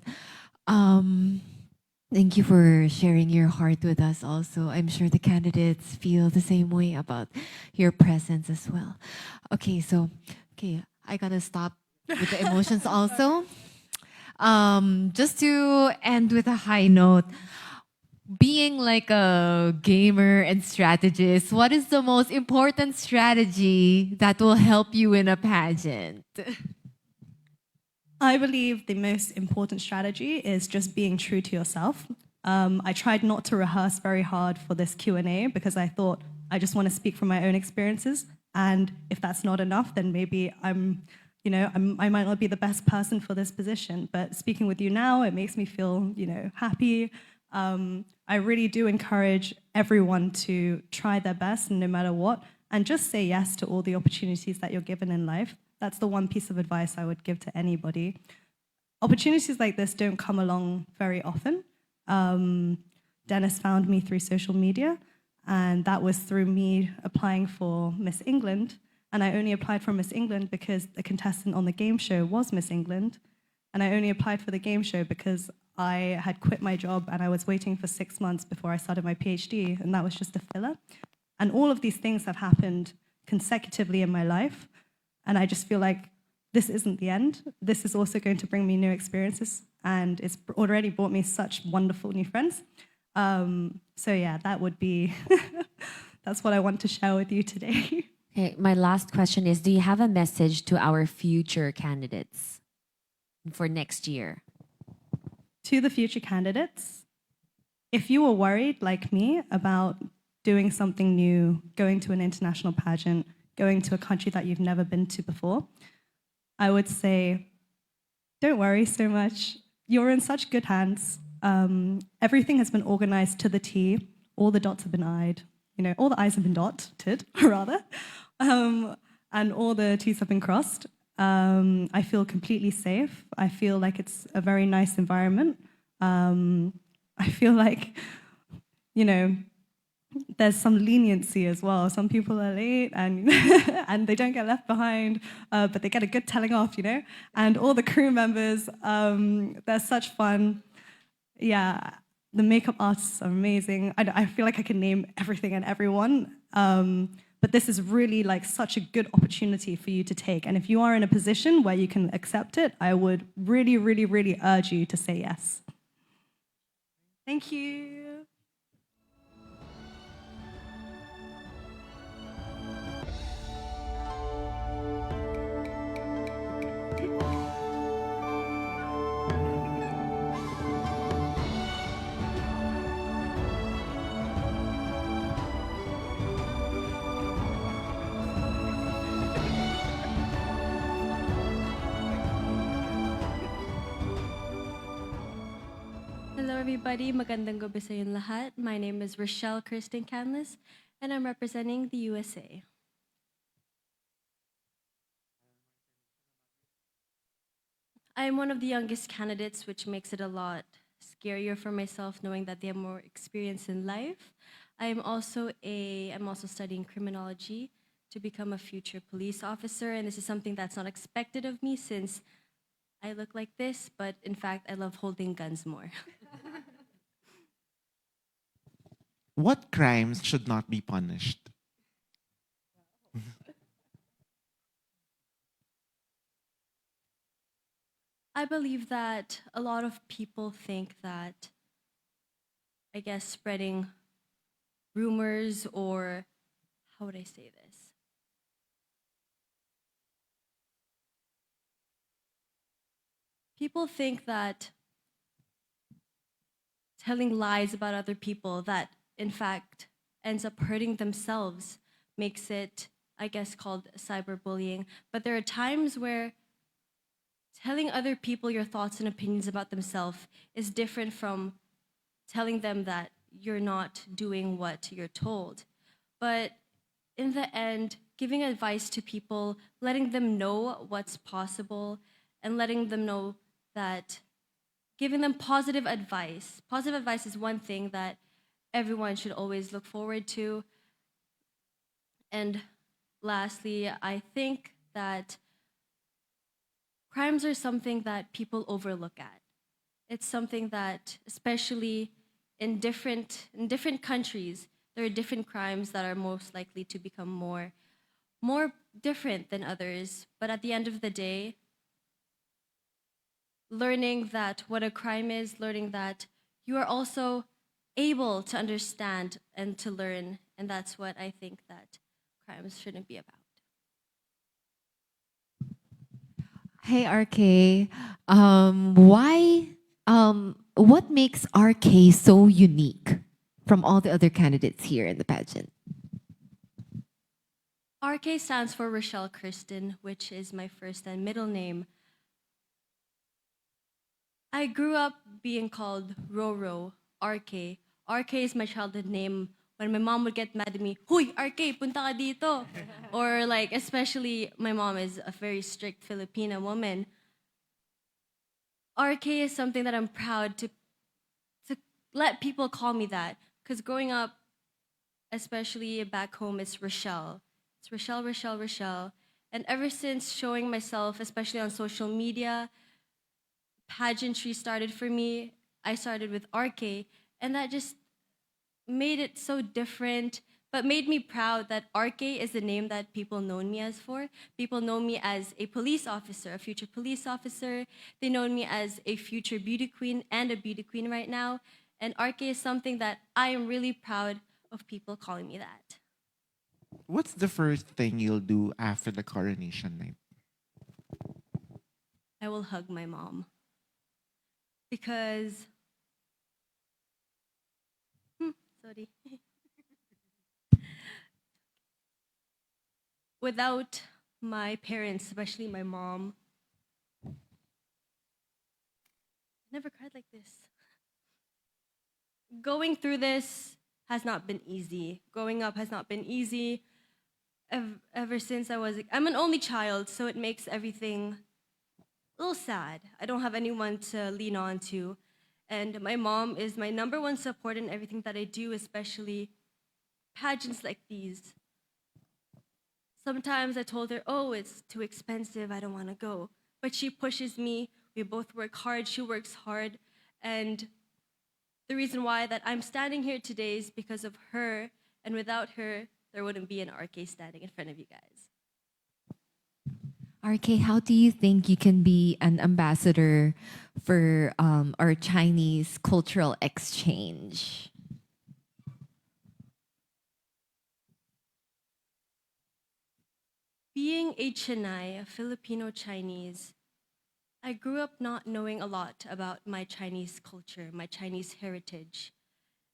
Thank you for sharing your heart with us also. I'm sure the candidates feel the same way about your presence as well. Okay, I gotta stop with the emotions also. Just to end with a high note, being like a gamer and strategist, what is the most important strategy that will help you in a pageant? I believe the most important strategy is just being true to yourself. I tried not to rehearse very hard for this Q&A because I thought I just want to speak from my own experiences. And if that's not enough, then maybe I might not be the best person for this position. But speaking with you now, it makes me feel, happy. I really do encourage everyone to try their best no matter what, and just say yes to all the opportunities that you're given in life. That's the one piece of advice I would give to anybody. Opportunities like this don't come along very often. Dennis found me through social media, and that was through me applying for Miss England. And I only applied for Miss England because the contestant on the game show was Miss England. And I only applied for the game show because I had quit my job and I was waiting for 6 months before I started my PhD, and that was just a filler. And all of these things have happened consecutively in my life. And I just feel like this isn't the end. This is also going to bring me new experiences, and it's already brought me such wonderful new friends. So yeah, that would be, that's what I want to share with you today. Okay, my last question is, do you have a message to our future candidates for next year? To the future candidates, if you were worried, like me, about doing something new, going to an international pageant, going to a country that you've never been to before, I would say, don't worry so much. You're in such good hands. Everything has been organized to the T. All the dots have been I'd. You know, all the I's have been dotted, rather. And all the T's have been crossed. I feel completely safe. I feel like it's a very nice environment. I feel like, you know, there's some leniency as well. Some people are late and and they don't get left behind, but they get a good telling off, you know? And all the crew members, they're such fun. Yeah, the makeup artists are amazing. I feel like I can name everything and everyone. But this is really like such a good opportunity for you to take. And if you are in a position where you can accept it, I would really, really, really urge you to say yes. Thank you. Hello everybody, magandang gabi sa inyong lahat. My name is Rochelle Kirsten Canlis, and I'm representing the USA. I'm one of the youngest candidates, which makes it a lot scarier for myself knowing that they have more experience in life. I'm also studying criminology to become a future police officer, and this is something that's not expected of me since I look like this, but in fact, I love holding guns more. What crimes should not be punished? I believe that a lot of people think that, I guess, spreading rumors or, how would I say this? People think that telling lies about other people that, in fact, ends up hurting themselves makes it, I guess, called cyberbullying. But there are times where telling other people your thoughts and opinions about themselves is different from telling them that you're not doing what you're told. But in the end, giving advice to people, letting them know what's possible, and letting them know that giving them positive advice. Positive advice is one thing that everyone should always look forward to. And lastly, I think that crimes are something that people overlook at. It's something that, especially in different countries, there are different crimes that are most likely to become more different than others. But at the end of the day, learning that what a crime is, learning that you are also able to understand and to learn, and that's what I think that crimes shouldn't be about. Hey RK, what makes RK so unique from all the other candidates here in the pageant? RK stands for Rochelle Kirsten, which is my first and middle name. I grew up being called Roro, RK. RK is my childhood name. When my mom would get mad at me, "Huy, RK, punta ka dito." Or like, especially my mom is a very strict Filipina woman. RK is something that I'm proud to let people call me that. Because growing up, especially back home, it's Rochelle. It's Rochelle, Rochelle, Rochelle. And ever since showing myself, especially on social media, pageantry started for me. I started with RK, and that just made it so different, but made me proud that RK is the name that people know me as for. People know me as a police officer, a future police officer. They know me as a future beauty queen and a beauty queen right now. And RK is something that I am really proud of people calling me that. What's the first thing you'll do after the coronation night? I will hug my mom. Because, sorry. Without my parents, especially my mom, I never cried like this. Going through this has not been easy. Growing up has not been easy. Ever since I'm an only child, so it makes everything a little sad. I don't have anyone to lean on to. And my mom is my number one support in everything that I do, especially pageants like these. Sometimes I told her, oh, it's too expensive, I don't want to go. But she pushes me. We both work hard. She works hard. And the reason why that I'm standing here today is because of her. And without her, there wouldn't be an RK standing in front of you guys. RK, how do you think you can be an ambassador for our Chinese cultural exchange? Being a Chennai, a Filipino Chinese, I grew up not knowing a lot about my Chinese culture, my Chinese heritage.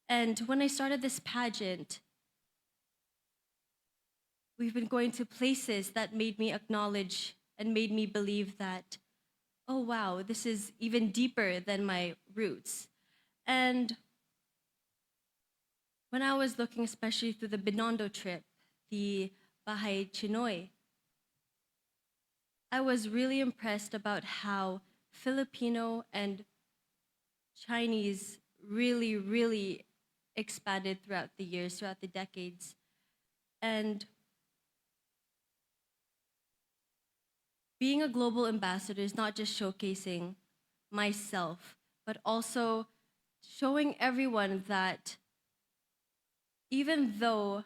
And when I started this pageant, we've been going to places that made me acknowledge and made me believe that, oh wow, this is even deeper than my roots. And when I was looking, especially through the Binondo trip, the Bahay Chinoy, I was really impressed about how Filipino and Chinese really, really expanded throughout the years, throughout the decades. And being a global ambassador is not just showcasing myself, but also showing everyone that even though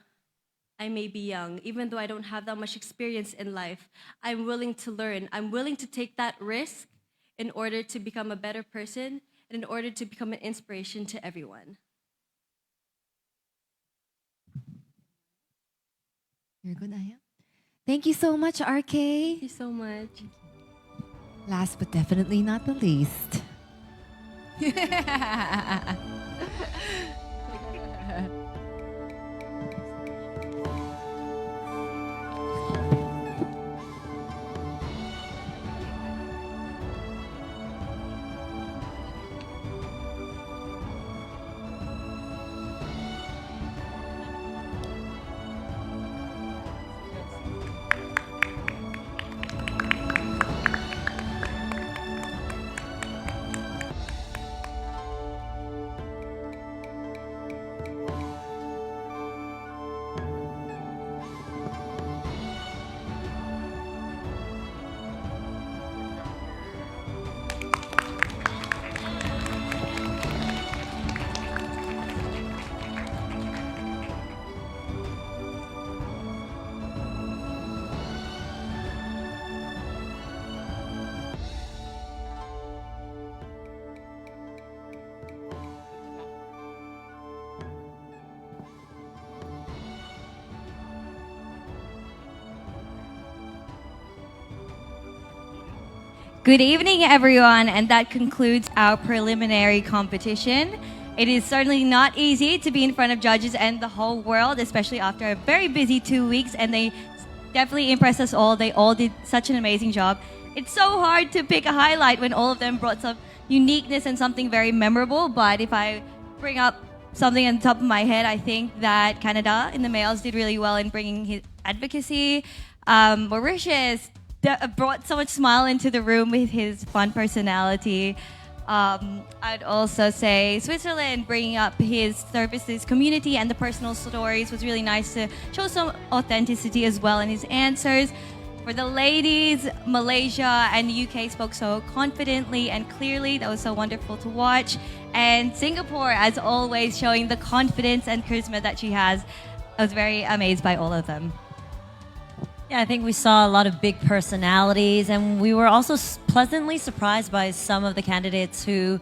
I may be young, even though I don't have that much experience in life, I'm willing to learn. I'm willing to take that risk in order to become a better person and in order to become an inspiration to everyone. You're good, Aya. Thank you so much, RK. Thank you so much. Last but definitely not the least. Good evening, everyone, and that concludes our preliminary competition. It is certainly not easy to be in front of judges and the whole world, especially after a very busy 2 weeks, and they definitely impressed us all. They all did such an amazing job. It's so hard to pick a highlight when all of them brought some uniqueness and something very memorable, but if I bring up something on the top of my head, I think that Canada in the males did really well in bringing his advocacy. Mauritius brought so much smile into the room with his fun personality. I'd also say Switzerland bringing up his services community and the personal stories was really nice to show some authenticity as well in his answers. For the ladies, Malaysia and the UK spoke so confidently and clearly. That was so wonderful to watch. And Singapore, as always, showing the confidence and charisma that she has. I was very amazed by all of them. Yeah, I think we saw a lot of big personalities, and we were also pleasantly surprised by some of the candidates who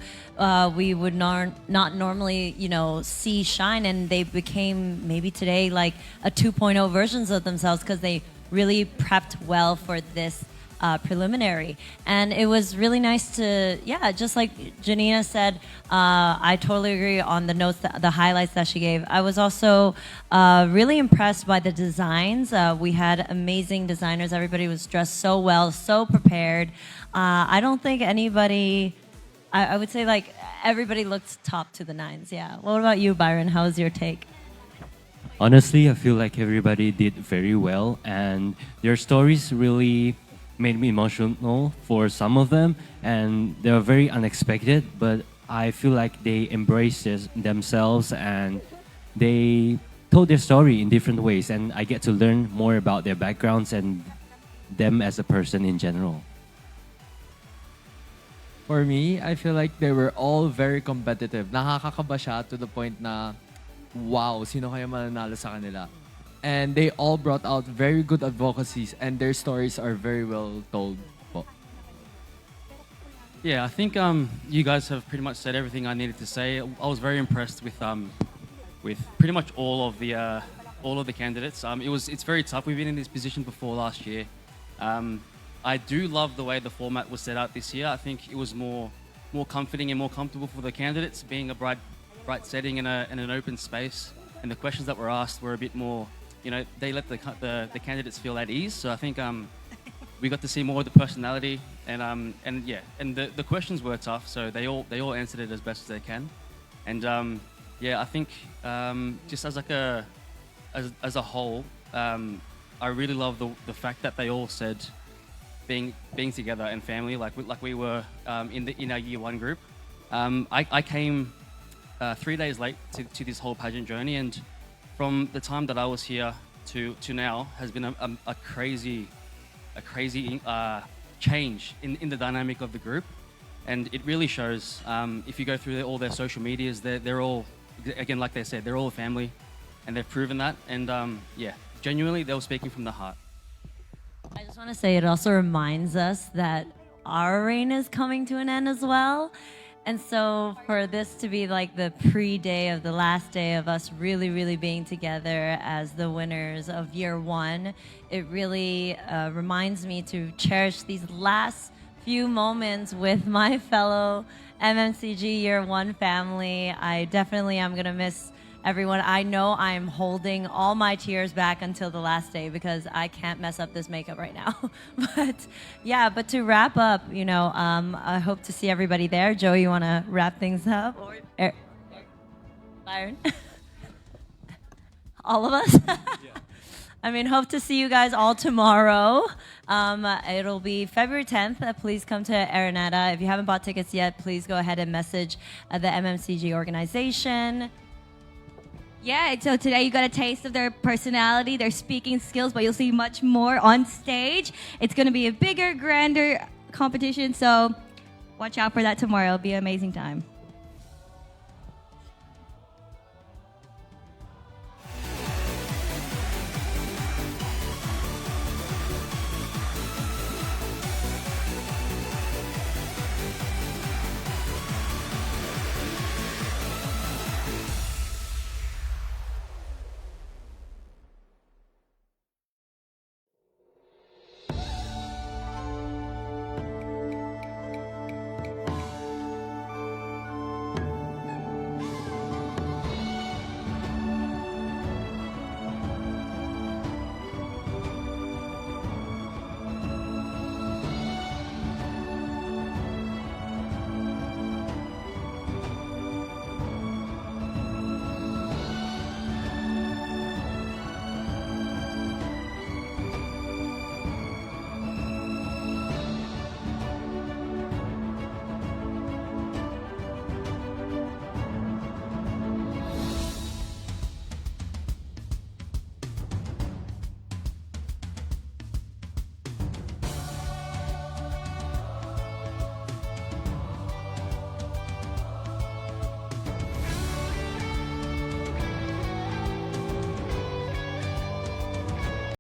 we would not normally, see shine, and they became maybe today like a 2.0 versions of themselves because they really prepped well for this preliminary. And it was really nice to, just like Janina said, I totally agree on the notes, the highlights that she gave. I was also really impressed by the designs. We had amazing designers. Everybody was dressed so well, so prepared. I don't think anybody, I would say like everybody looked top to the nines. Yeah. What about you, Byron? How was your take? Honestly, I feel like everybody did very well, and their stories really made me emotional for some of them, and they were very unexpected, but I feel like they embraced themselves and they told their story in different ways, and I get to learn more about their backgrounds and them as a person in general. For me, I feel like they were all very competitive. Nakakakaba siya to the point na, wow, sino kaya mananalo sa kanila? And they all brought out very good advocacies, and their stories are very well told. Yeah, I think you guys have pretty much said everything I needed to say. I was very impressed with pretty much all of the candidates. It's very tough. We've been in this position before last year. I do love the way the format was set out this year. I think it was more comforting and more comfortable for the candidates, being a bright setting in an open space, and the questions that were asked were a bit more. They let the candidates feel at ease. So I think we got to see more of the personality, and the questions were tough. So they all answered it as best as they can, and I think just as a whole, I really love the fact that they all said being together and family, like we were in our year one group. I came 3 days late to this whole pageant journey, and from the time that I was here to now has been a crazy change in the dynamic of the group, and it really shows. If you go through all their social medias, they're all, again, like they said, they're all a family, and they've proven that. And genuinely, they were speaking from the heart. I just want to say it also reminds us that our reign is coming to an end as well. And so for this to be like the pre-day of the last day of us really, really being together as the winners of year one, it really reminds me to cherish these last few moments with my fellow MMCG year one family. I definitely am going to miss everyone. I know I'm holding all my tears back until the last day because I can't mess up this makeup right now. But to wrap up, I hope to see everybody there. Joey, you want to wrap things up? Or Byron? All of us? Hope to see you guys all tomorrow. It'll be February 10th. Please come to Araneta. If you haven't bought tickets yet, please go ahead and message the MMCG organization. Yeah, so today you got a taste of their personality, their speaking skills, but you'll see much more on stage. It's going to be a bigger, grander competition, so watch out for that tomorrow. It'll be an amazing time.